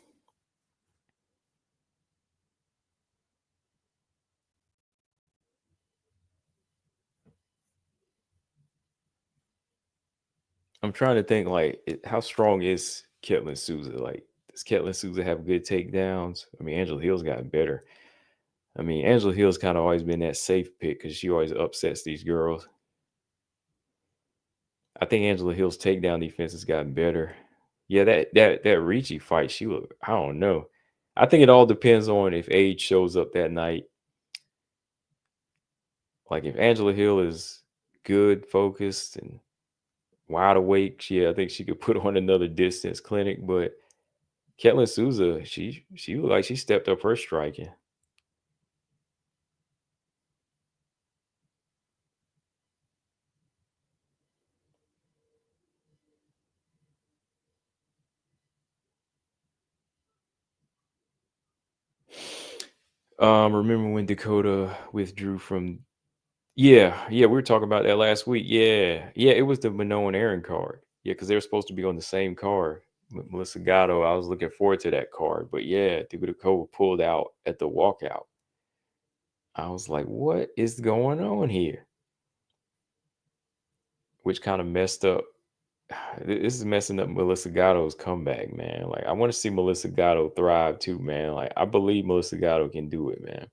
I'm trying to think like how strong is Ketlin Souza? Like, does Ketlin Souza have good takedowns? I mean, Angela Hill's gotten better. I mean, Angela Hill's kind of always been that safe pick because she always upsets these girls. I think Angela Hill's takedown defense has gotten better. Yeah, that Ricci fight, I don't know. I think it all depends on if age shows up that night. Like if Angela Hill is good, focused, and wide awake, I think she could put on another distance clinic. But Ketlin Souza, she looked like she stepped up her striking. Remember when Dakota withdrew from? Yeah, we were talking about that last week. Yeah, it was the Manon Aaron card. Yeah, because they were supposed to be on the same card. Melissa Gatto, I was looking forward to that card, but yeah, Dakota pulled out at the walkout. I was like, what is going on here? Which kind of messed up. This is messing up Melissa Gatto's comeback, man. Like, I want to see Melissa Gatto thrive too, man. Like, I believe Melissa Gatto can do it, man.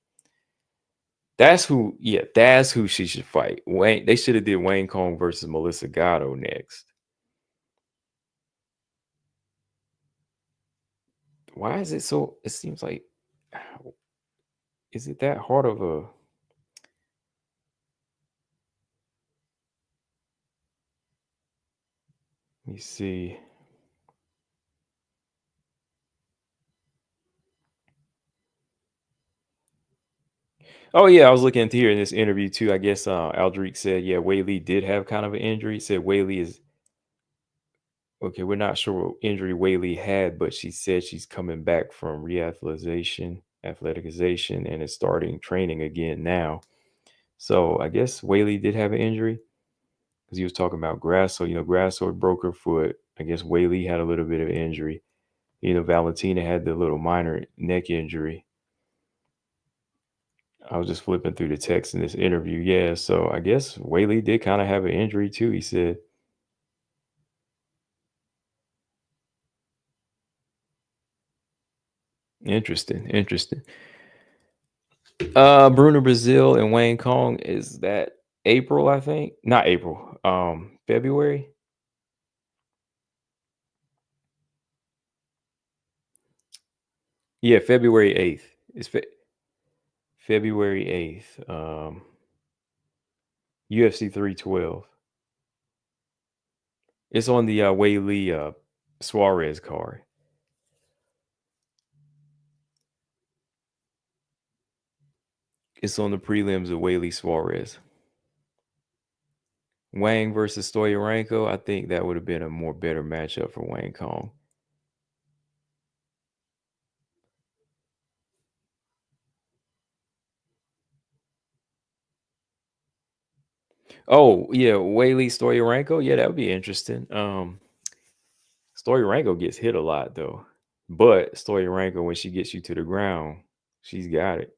That's who she should fight. They should have did Wayne Kong versus Melissa Gatto next. Why is it so? It seems like, is it that hard of a? Let me see. Oh yeah, I was looking into here in this interview too. I guess Aldric said, yeah, Whaley did have kind of an injury. He said Whaley is okay. We're not sure what injury Whaley had, but she said she's coming back from athleticization, and is starting training again now. So I guess Whaley did have an injury because he was talking about Grasso. Grasso broke her foot. I guess Whaley had a little bit of injury. Valentina had the little minor neck injury. I was just flipping through the text in this interview. Yeah, so I guess Whaley did kind of have an injury too, he said. Interesting. Bruno Brazil and Wayne Kong, is that April, I think? Not April. February? Yeah, February 8th. February 8th. UFC 312. It's on the Whaley Suarez card. It's on the prelims of Whaley Suarez. Wang versus Stoyarenko, I think that would have been a more better matchup for Wayne Kong. Oh, yeah, Whaley Stoyarenko. Yeah, that would be interesting. Stoyarenko gets hit a lot though. But Stoyarenko, when she gets you to the ground, she's got it.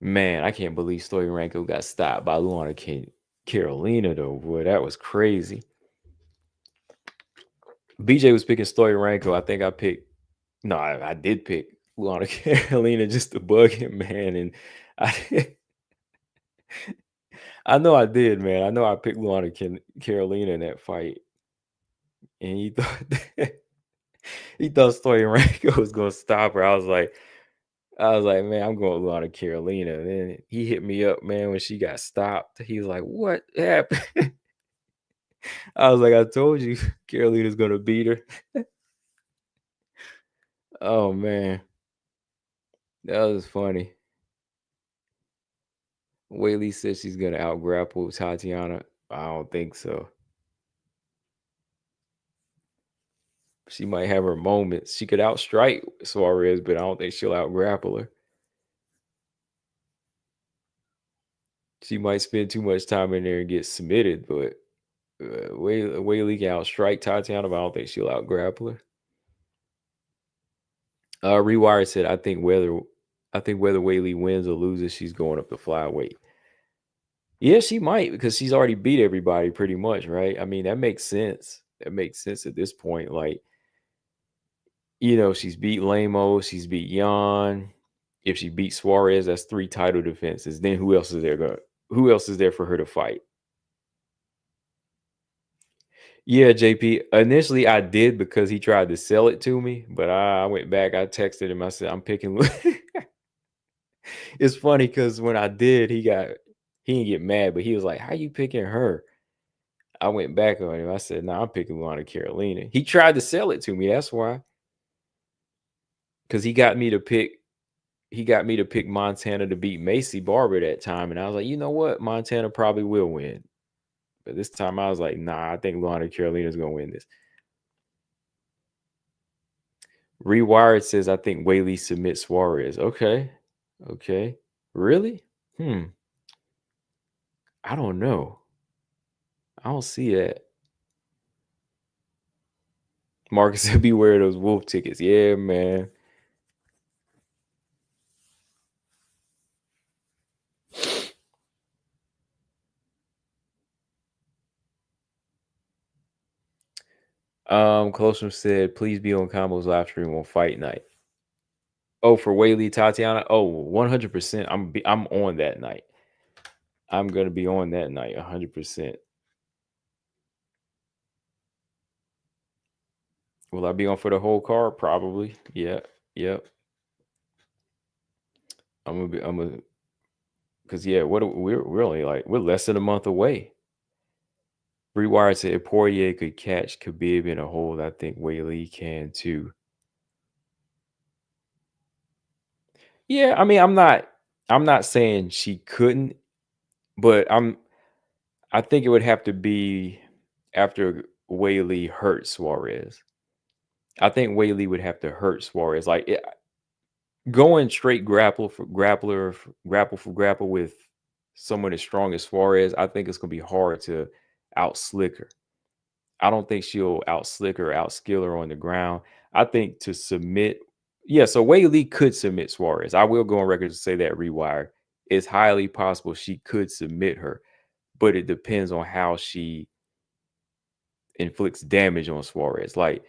Man, I can't believe Stoyarenko got stopped by Luana Carolina though. Boy, that was crazy. BJ was picking Stoyarenko. I think I picked. No, I did pick Luana Carolina just to bug him, man. And I, I know I did, man. I know I picked Luana Carolina in that fight, and he thought he thought Stoyarenko was gonna stop her. I was like, man, I'm going Luana Carolina. And then he hit me up, man, when she got stopped. He was like, what happened? I was like, I told you Carolina's gonna beat her. Oh man, that was funny. Whaley said she's gonna out grapple Tatiana. I don't think so. She might have her moments. She could outstrike Suarez, but I don't think she'll out grapple her. She might spend too much time in there and get submitted, but Whaley can outstrike Tatiana, but I don't think she'll out grapple her. Rewire said, I think whether Whaley wins or loses, she's going up to flyweight. Yeah, she might because she's already beat everybody pretty much, right? I mean, that makes sense. That makes sense at this point. Like, she's beat Lamo, she's beat Yan. If she beats Suarez, that's 3 title defenses. Then who else is there for her to fight? Yeah, JP. Initially, I did because he tried to sell it to me, but I went back. I texted him. I said, "I'm picking." It's funny because when I did, he didn't get mad, but he was like, "How you picking her?" I went back on him. I said, "No, I'm picking Luana Carolina." He tried to sell it to me. That's why, because he got me to pick. He got me to pick Montana to beat Macy Barber that time, and I was like, you know what, Montana probably will win. But this time, I was like, nah, I think Luana Carolina's gonna win this. Rewired says, I think Whaley submits Suarez. Okay. Okay. Really? I don't know. I don't see that. Marcus said, beware of those wolf tickets. Yeah, man. Closum said, please be on Combo's live stream on fight night. Oh, for Whaley Tatiana? Oh, 100%. I'm on that night. I'm gonna be on that night, 100%. Will I be on for the whole card? Probably. Yeah. Yep. I'm gonna because yeah, we're only like we're less than a month away. Rewired said if Poirier could catch Khabib in a hold, I think Whaley can too. Yeah, I mean, I'm not saying she couldn't, but I think it would have to be after Whaley hurt Suarez. I think Whaley would have to hurt Suarez. Like going straight grapple for grapple with someone as strong as Suarez, I think it's gonna be hard to out slick her. I don't think she'll out slick her, out skill her on the ground. I think to submit, yeah. So Whaley could submit Suarez. I will go on record to say that Rewire. It's highly possible she could submit her, but it depends on how she inflicts damage on Suarez. Like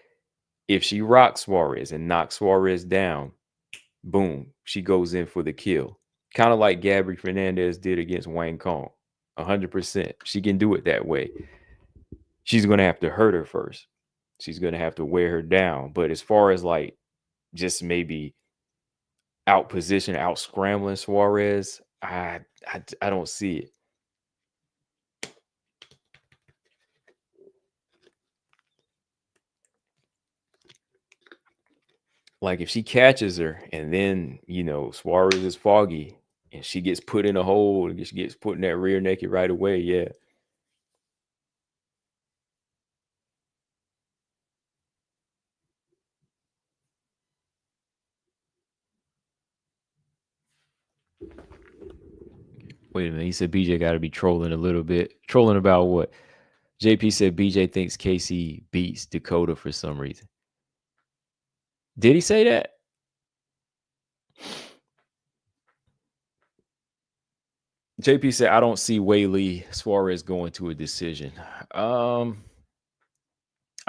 if she rocks Suarez and knocks Suarez down, boom, she goes in for the kill. Kind of like Gabby Fernandez did against Wayne Kong. 100%. She can do it that way. She's going to have to hurt her first. She's going to have to wear her down. But as far as like just maybe out position, out scrambling Suarez, I don't see it. Like if she catches her and then, Suarez is foggy and she gets put in a hole, she gets put in that rear naked right away, yeah. Wait a minute. He said BJ got to be trolling a little bit. Trolling about what? JP said BJ thinks Casey beats Dakota for some reason. Did he say that? JP said, I don't see Weili Suarez going to a decision. I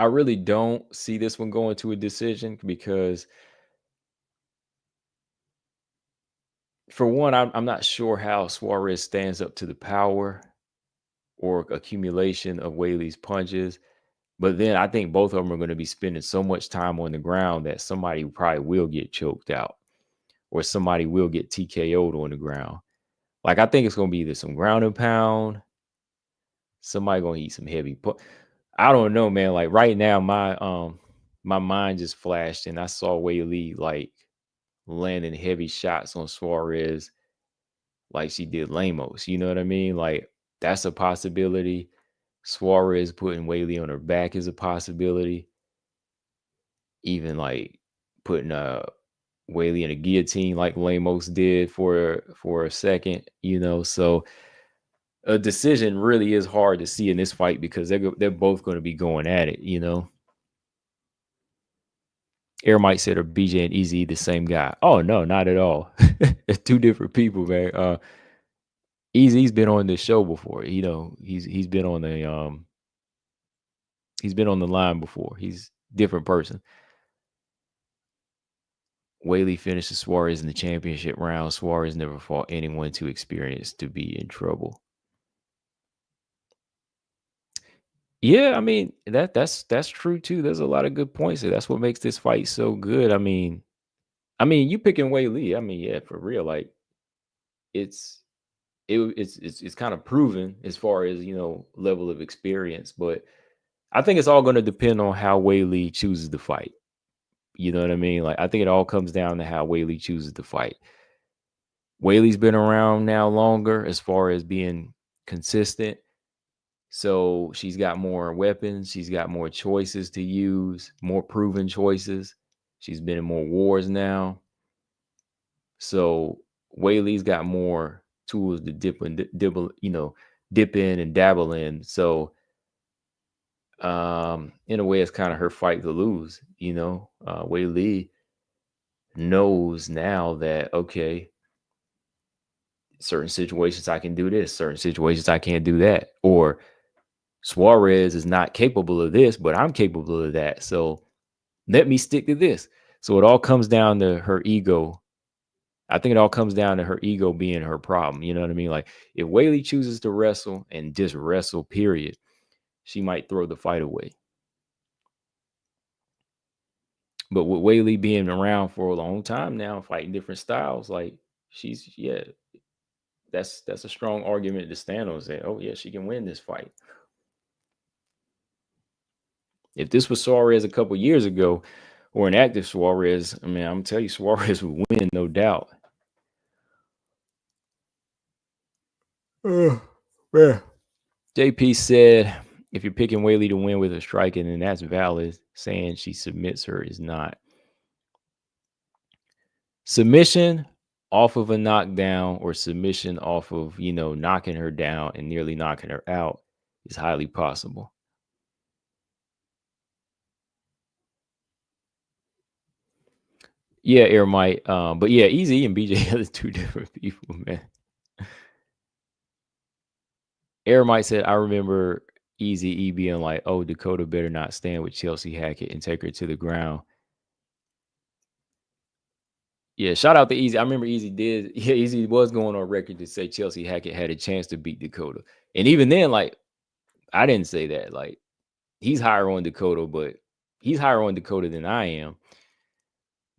really don't see this one going to a decision because, for one, I'm not sure how Suarez stands up to the power or accumulation of Weili's punches. But then I think both of them are going to be spending so much time on the ground that somebody probably will get choked out or somebody will get TKO'd on the ground. Like, I think it's going to be either some ground and pound, somebody going to eat some heavy. I don't know, man. Like, right now, my mind just flashed and I saw Weili like landing heavy shots on Suarez like she did Lemos. You know what I mean? Like, that's a possibility. Suarez putting Weili on her back is a possibility. Even like putting Weili in a guillotine like Lemos did for a second, you know. So a decision really is hard to see in this fight because they're both going to be going at it, you know. Air Mike said, "Are BJ and Easy the same guy?" Oh no, not at all. They're two different people, man. Easy's been on this show before. You know, he's been on the line before. He's a different person. Weili finishes Suarez in the championship round. Suarez never fought anyone too experienced to be in trouble. Yeah, I mean, that's true too. There's a lot of good points there. That's what makes this fight so good. I mean, you picking Weili. I mean, yeah, for real. Like, it's kind of proven as far as, you know, level of experience. But I think it's all going to depend on how Weili chooses to fight. You know what I mean? Like, I think it all comes down to how Weili chooses to fight. Weili's been around now longer as far as being consistent. So she's got more weapons. She's got more choices to use, more proven choices. She's been in more wars now. So Weili's got more tools to dip in and dabble in. So in a way, it's kind of her fight to lose. You know, Weili knows now that, okay, certain situations I can do this, certain situations I can't do that, or Suarez is not capable of this, but I'm capable of that. So let me stick to this. So it all comes down to her ego. I think it all comes down to her ego being her problem. You know what I mean? Like, if Weili chooses to wrestle and just wrestle, period, she might throw the fight away. But with Weili being around for a long time now, fighting different styles, like, that's a strong argument to stand on and say, oh yeah, she can win this fight. If this was Suarez a couple years ago, or an active Suarez, I mean, I'm gonna tell you, Suarez would win, no doubt. JP said, if you're picking Weili to win with her striking, then that's valid. Saying she submits her is not. Submission off of a knockdown or submission off of, you know, knocking her down and nearly knocking her out is highly possible. Yeah, Air might. But yeah, Easy and BJ are the two different people, man. Air might said, I remember Easy E being like, oh, Dakota better not stand with Chelsea Hackett and take her to the ground. Yeah, shout out to Easy. I remember Easy did. Yeah, Easy was going on record to say Chelsea Hackett had a chance to beat Dakota. And even then, like, I didn't say that. Like, he's higher on Dakota, but he's higher on Dakota than I am.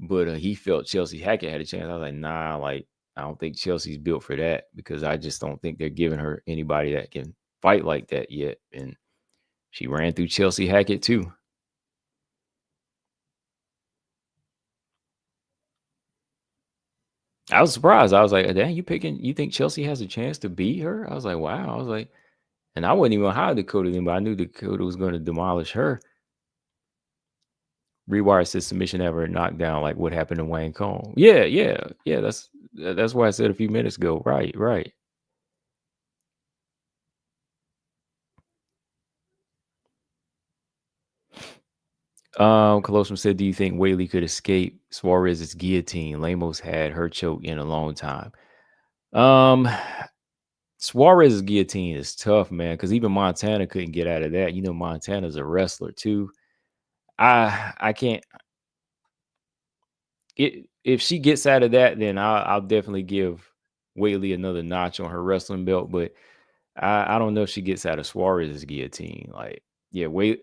But he felt Chelsea Hackett had a chance. I was like, nah, like, I don't think Chelsea's built for that because I just don't think they're giving her anybody that can fight like that yet. And she ran through Chelsea Hackett too. I was surprised. I was like, damn, you think Chelsea has a chance to beat her? I was like, wow. I was like, and I wasn't even high Dakota then, but I knew Dakota was going to demolish her. Rewire says submission ever knocked down, like what happened to Wayne Cohn. Yeah. That's what I said a few minutes ago. Right. Colossus said, "Do you think Whaley could escape Suarez's guillotine? Lemos had her choke in a long time." Um, Suarez's guillotine is tough, man, because even Montana couldn't get out of that. You know, Montana's a wrestler too. I can't. If she gets out of that, then I'll definitely give Whaley another notch on her wrestling belt. But I don't know if she gets out of Suarez's guillotine. Like, yeah, wait,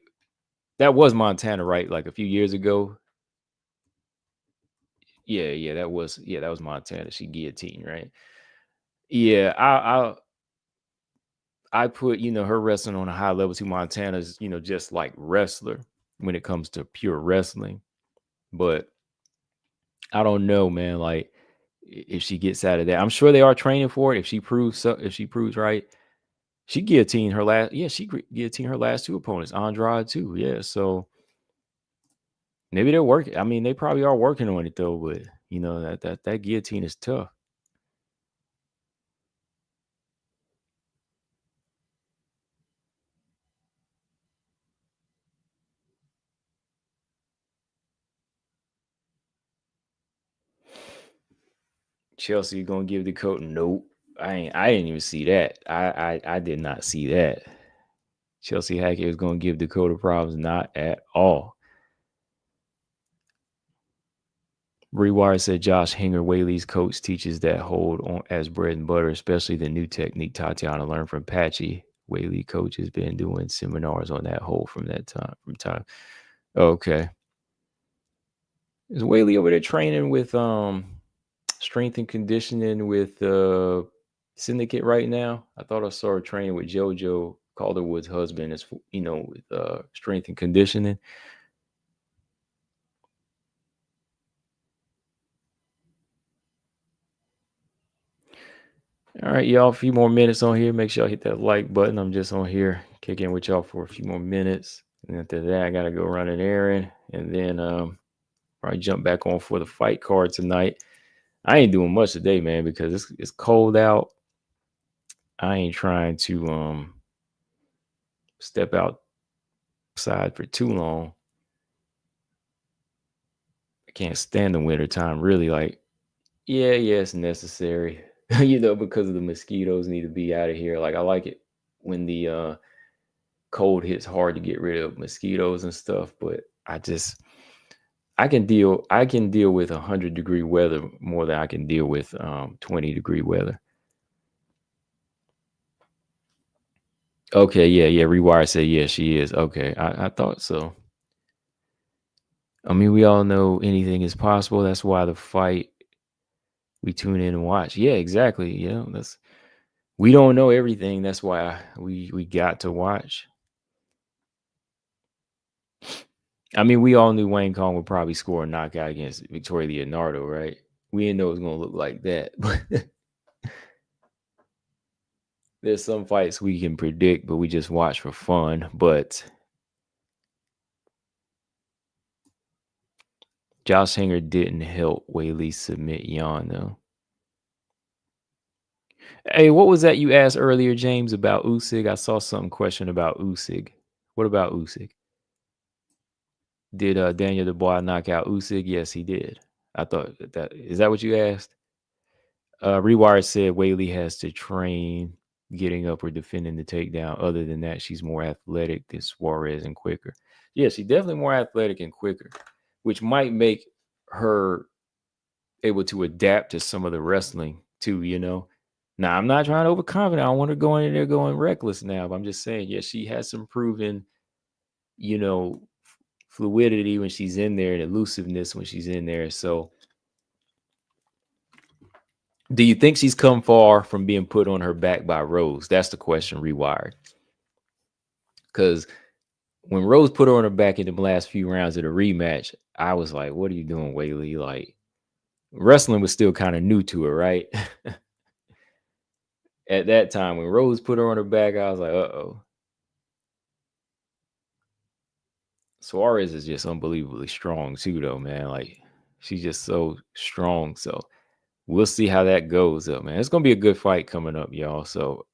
that was Montana, right? Like a few years ago. Yeah, that was Montana. She guillotined, right? Yeah, I put her wrestling on a high level to Montana's, just like wrestler when it comes to pure wrestling. But I don't know, man. Like if she gets out of that, I'm sure they are training for it. If she proves right, she guillotined her last. Yeah, she guillotined her last two opponents, Andrade too. Yeah, so maybe they're working. I mean, they probably are working on it though. But that guillotine is tough. Chelsea gonna give the coat. Nope. I didn't even see that. I did not see that. Chelsea Hackett was gonna give Dakota problems. Not at all. Rewire said Josh Hinger, Whaley's coach, teaches that hold on as bread and butter, especially the new technique Tatiana learned from Patchy. Whaley coach has been doing seminars on that hold from that time. Okay. Is Whaley over there training with strength and conditioning with Syndicate right now? I thought I saw her training with JoJo Calderwood's husband as with strength and conditioning. All right, y'all, a few more minutes on here. Make sure y'all hit that like button. I'm just on here kicking with y'all for a few more minutes. And after that, I gotta go run an errand and then probably jump back on for the fight card tonight. I ain't doing much today, man, because it's cold out. I ain't trying to step outside for too long. I can't stand the winter time, really. Like, yeah, it's necessary. Because of the mosquitoes need to be out of here. Like I like it when the cold hits hard to get rid of mosquitoes and stuff, but I can deal with 100-degree weather more than I can deal with 20-degree weather. Okay, yeah. Rewire said yeah, she is. Okay, I thought so. I mean, we all know anything is possible. That's why the fight we tune in and watch. Yeah, exactly. We don't know everything. That's why we got to watch. I mean, we all knew Wayne Kong would probably score a knockout against Victoria Leonardo, right? We didn't know it was going to look like that. But there's some fights we can predict, but we just watch for fun. But Josh Hinger didn't help Whaley submit Yan, though. Hey, what was that you asked earlier, James, about Usyk? I saw some question about Usyk. What about Usyk? Did Daniel Dubois knock out Usyk? Yes, he did. I thought that is that what you asked? Rewire said Whaley has to train getting up or defending the takedown. Other than that, she's more athletic than Suarez and quicker. Yeah, she's definitely more athletic and quicker, which might make her able to adapt to some of the wrestling too, Now, I'm not trying to overconfident. I don't want her going in there going reckless now, but I'm just saying, yeah, she has some proven, you know, fluidity when she's in there and elusiveness when she's in there. So do you think she's come far from being put on her back by Rose? That's the question, Rewired. Because when Rose put her on her back in the last few rounds of the rematch, I was like, what are you doing, Whaley? Like, wrestling was still kind of new to her, right? At that time, when Rose put her on her back, I was like, uh-oh. Suarez is just unbelievably strong too, though, man. Like, she's just so strong. So we'll see how that goes up, man. It's gonna be a good fight coming up, y'all. So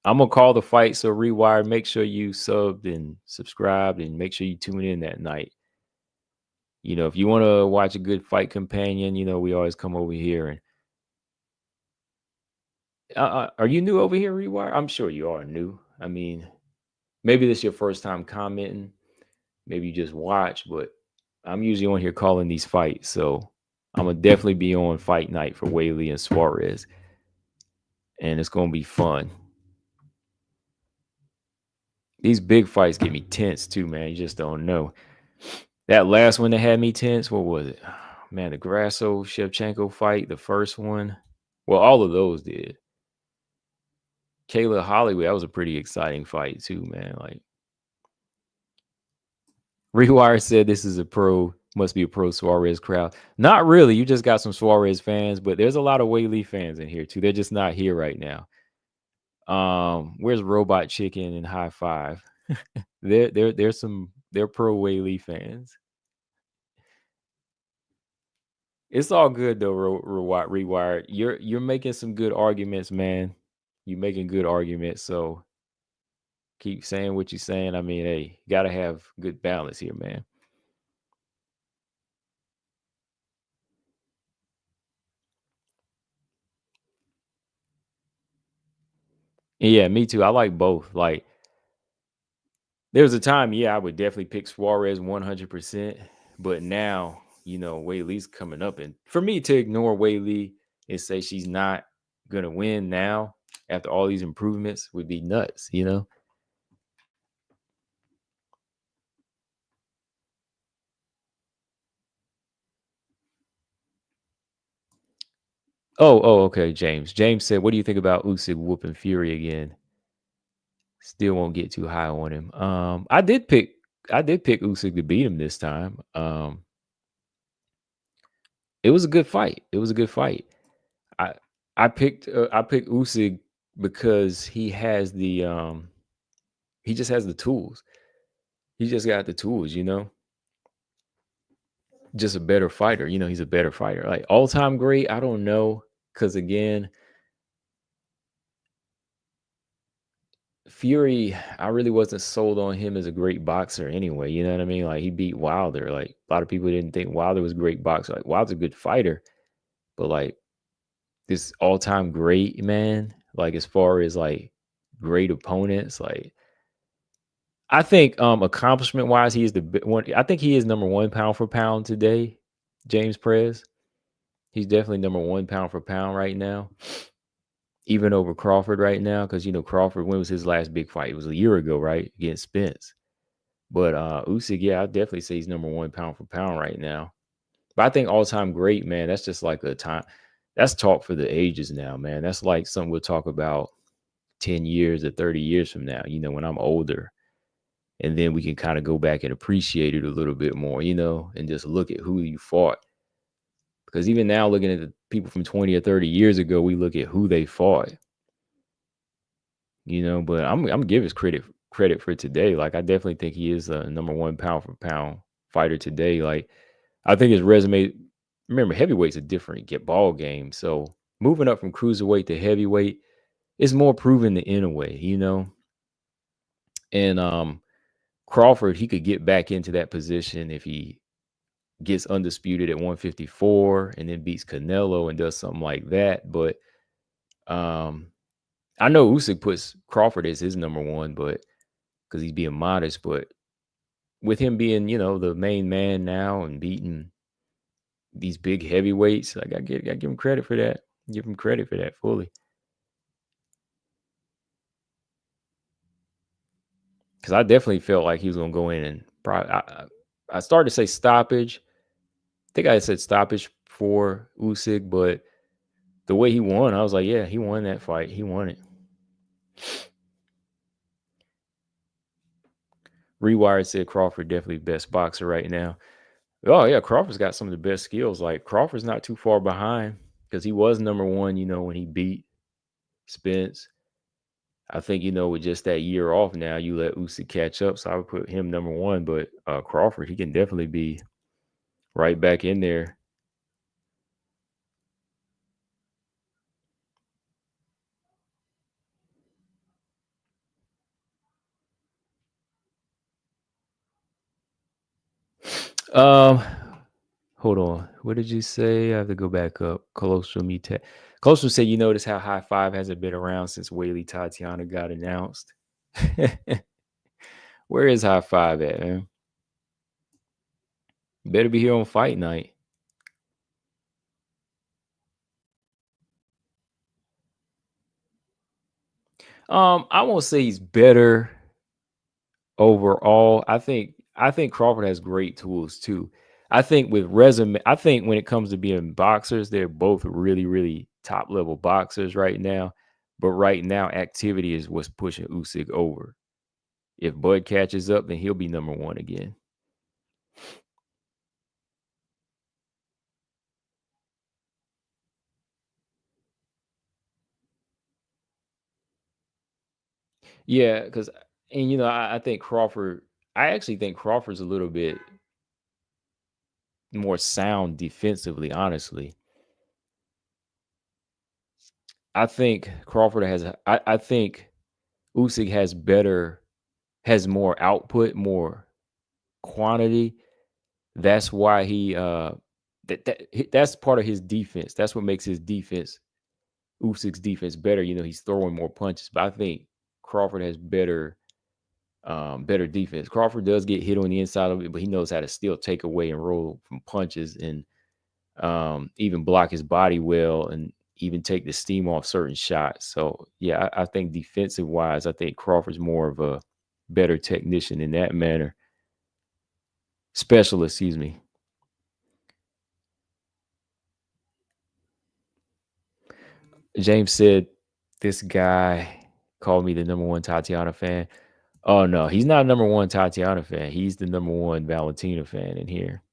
I'm gonna call the fight. So Rewire, make sure you subbed and subscribed and make sure you tune in that night. if you want to watch a good fight companion, we always come over here. And are you new over here, Rewire? I'm sure you are new. I mean, maybe this is your first time commenting. Maybe you just watch, but I'm usually on here calling these fights. So I'm going to definitely be on fight night for Weili and Suarez. And it's going to be fun. These big fights get me tense too, man. You just don't know. That last one that had me tense, what was it? Man, the Grasso Shevchenko fight, the first one. Well, all of those did. Kayla Holloway, that was a pretty exciting fight too, man. Like, Rewire said this is must be a pro Suarez crowd. Not really. You just got some Suarez fans, but there's a lot of Weili fans in here too. They're just not here right now. Where's Robot Chicken and High Five? They're pro Weili fans. It's all good though, Rewired. You're making some good arguments, man. You're making good arguments, so keep saying what you're saying. I mean, hey, you gotta have good balance here, man. Yeah, me too. I like both. Like, there was a time, I would definitely pick Suarez 100%. But now, Weili's coming up. And for me to ignore Weili and say she's not going to win now after all these improvements would be nuts, Oh, okay, James. James said, what do you think about Usyk whooping Fury again? Still won't get too high on him. I did pick Usyk to beat him this time. It was a good fight. I I picked Usyk because he just has the tools. He just got the tools, Just a better fighter. He's a better fighter. Like all-time great, I don't know. Cause again, Fury, I really wasn't sold on him as a great boxer anyway. You know what I mean? Like he beat Wilder. Like a lot of people didn't think Wilder was a great boxer. Like Wilder's a good fighter, but like this all-time great, man. Like as far as like great opponents, like I think accomplishment wise, he is the one. I think he is number one pound for pound today. James Perez, he's definitely number one pound for pound right now, even over Crawford right now. Because Crawford, when was his last big fight? It was a year ago, right, against Spence. But Usyk, yeah, I definitely say he's number one pound for pound right now. But I think all time great, man. That's just like a time. That's talk for the ages now, man. That's like something we'll talk about 10 years or 30 years from now. When I'm older. And then we can kind of go back and appreciate it a little bit more, and just look at who you fought. Because even now, looking at the people from 20 or 30 years ago, we look at who they fought. But I'm giving credit for today. Like I definitely think he is a number one pound for pound fighter today. Like I think his resume. Remember, heavyweight's a different ball game. So moving up from cruiserweight to heavyweight is more proven in a way, And Crawford, he could get back into that position if he gets undisputed at 154 and then beats Canelo and does something like that. But I know Usyk puts Crawford as his number one, but because he's being modest. But with him being, the main man now and beating these big heavyweights, like I give him credit for that. Give him credit for that fully. Because I definitely felt like he was gonna go in and probably. I started to say stoppage. I think I said stoppage for Usyk, but the way he won, I was like, yeah, he won that fight. He won it. Rewired said Crawford definitely best boxer right now. Oh yeah, Crawford's got some of the best skills. Like Crawford's not too far behind because he was number one. When he beat Spence. I think with just that year off now, you let Usyk catch up. So I would put him number one. But Crawford, he can definitely be right back in there. Um, Hold on. What did you say? I have to go back up. Colostrum Colostrum said, you notice how High Five hasn't been around since Whaley Tatiana got announced? Where is High Five at, man? Better be here on fight night. I won't say he's better overall. I think Crawford has great tools too. I think with resume, I think when it comes to being boxers, they're both really, really top level boxers right now. But right now, activity is what's pushing Usyk over. If Bud catches up, then he'll be number one again. Yeah, because and I think Crawford. I actually think Crawford's a little bit more sound defensively. Honestly, I think Crawford has. I think Usyk has more output, more quantity. That's why that's part of his defense. That's what makes his defense, Usyk's defense, better. He's throwing more punches, but I think Crawford has better defense. Crawford does get hit on the inside of it, but he knows how to still take away and roll from punches and even block his body well and even take the steam off certain shots. So yeah, I think defensive wise, I think Crawford's more of a better technician in that manner. Specialist, excuse me. James said this guy called me the number one Tatiana fan. Oh no, he's not a number one Tatiana fan. He's the number one Valentina fan in here.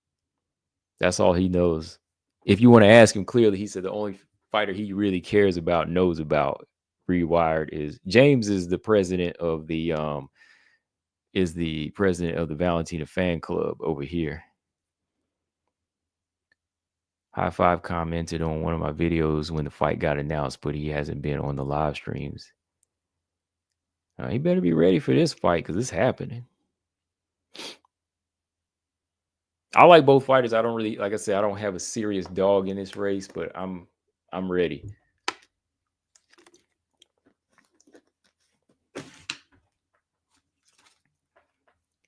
That's all he knows. If you want to ask him clearly, he said the only fighter he really cares about, knows about Rewired is James is the president of the Valentina fan club over here. High Five commented on one of my videos when the fight got announced, but he hasn't been on the live streams. He better be ready for this fight because it's happening. I like both fighters. I don't really, like I said, I don't have a serious dog in this race, but I'm ready.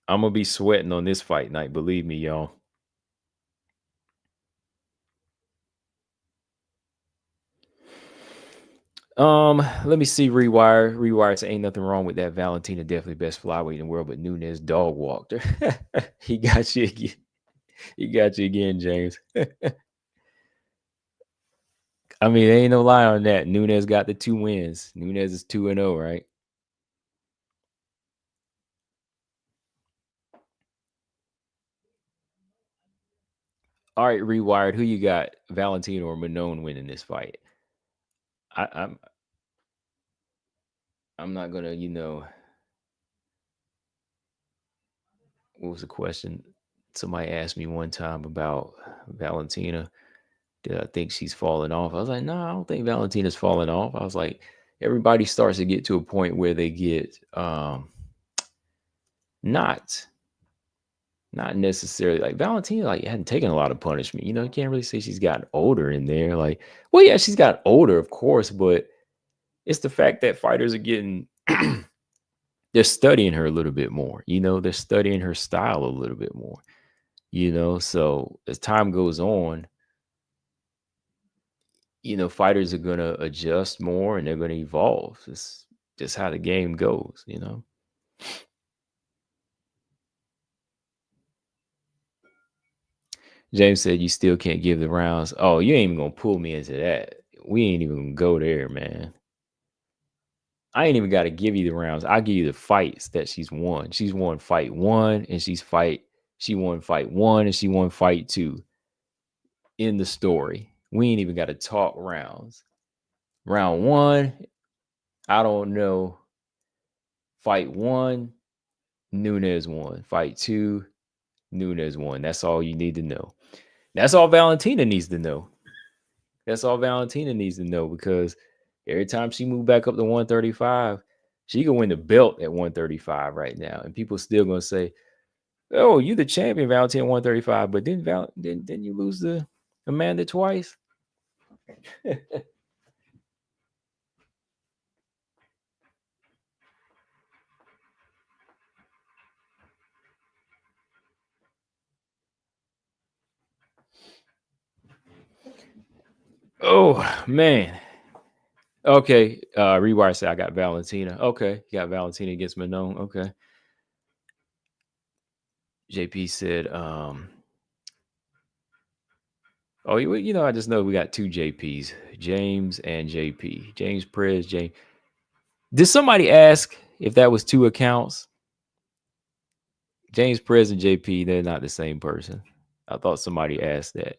I'm gonna be sweating on this fight night, believe me, y'all. Let me see. Rewire say ain't nothing wrong with that. Valentina definitely best flyweight in the world, but Nunes dog walked her. He got you again. He got you again, James. I mean, there ain't no lie on that. Nunes got the 2 wins. Nunes is 2-0, right? All right, Rewired. Who you got? Valentina or Manon winning this fight? I'm not gonna, what was the question? Somebody asked me one time about Valentina. Did I think she's falling off? I was like, no, I don't think Valentina's falling off. I was like, everybody starts to get to a point where they get not necessarily like Valentina, like hadn't taken a lot of punishment. You can't really say she's gotten older in there. Like, well, yeah, she's got older, of course, but it's the fact that fighters are getting they're studying her a little bit more. They're studying her style a little bit more. So as time goes on, fighters are gonna adjust more and they're gonna evolve. It's just how the game goes. James said you still can't give the rounds. Oh, you ain't even gonna pull me into that. We ain't even gonna go there, man. I ain't even gotta give you the rounds. I give you the fights that she's won. She's won fight 1 and she won fight 1 and she won fight 2. In the story. We ain't even gotta talk rounds. Round 1, I don't know. Fight 1, Nunes won. Fight 2, Nunes won. That's all you need to know. That's all Valentina needs to know. That's all Valentina needs to know because every time she moved back up to 135, she can win the belt at 135 right now. And people still going to say, Oh, you the champion, Valentina 135, but didn't you lose the Amanda twice? Oh man. Okay. Rewire said I got Valentina. Okay. You got Valentina against Manon. Okay. JP said, oh, I just know we got two JPs, James and JP. James Perez, James. Did somebody ask if that was two accounts? James Perez and JP, they're not the same person. I thought somebody asked that.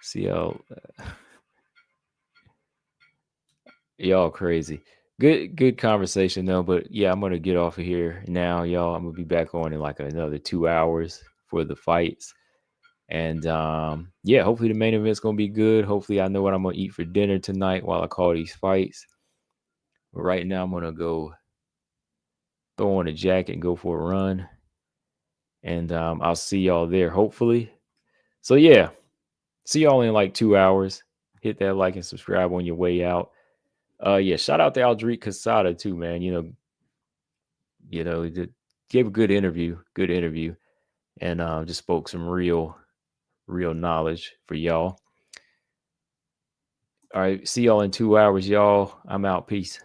See y'all crazy. Good conversation though. But yeah, I'm gonna get off of here now, y'all. I'm gonna be back on in like another 2 hours for the fights. And yeah, hopefully the main event's gonna be good. Hopefully I know what I'm gonna eat for dinner tonight while I call these fights. But right now I'm gonna go throw on a jacket and go for a run. And I'll see y'all there, hopefully. So yeah, see y'all in like 2 hours. Hit that like and subscribe on your way out. Yeah, shout out to Aldric Cassata too, man. He gave a good interview, and just spoke some real knowledge for y'all. All right, see y'all in 2 hours, y'all. I'm out. Peace.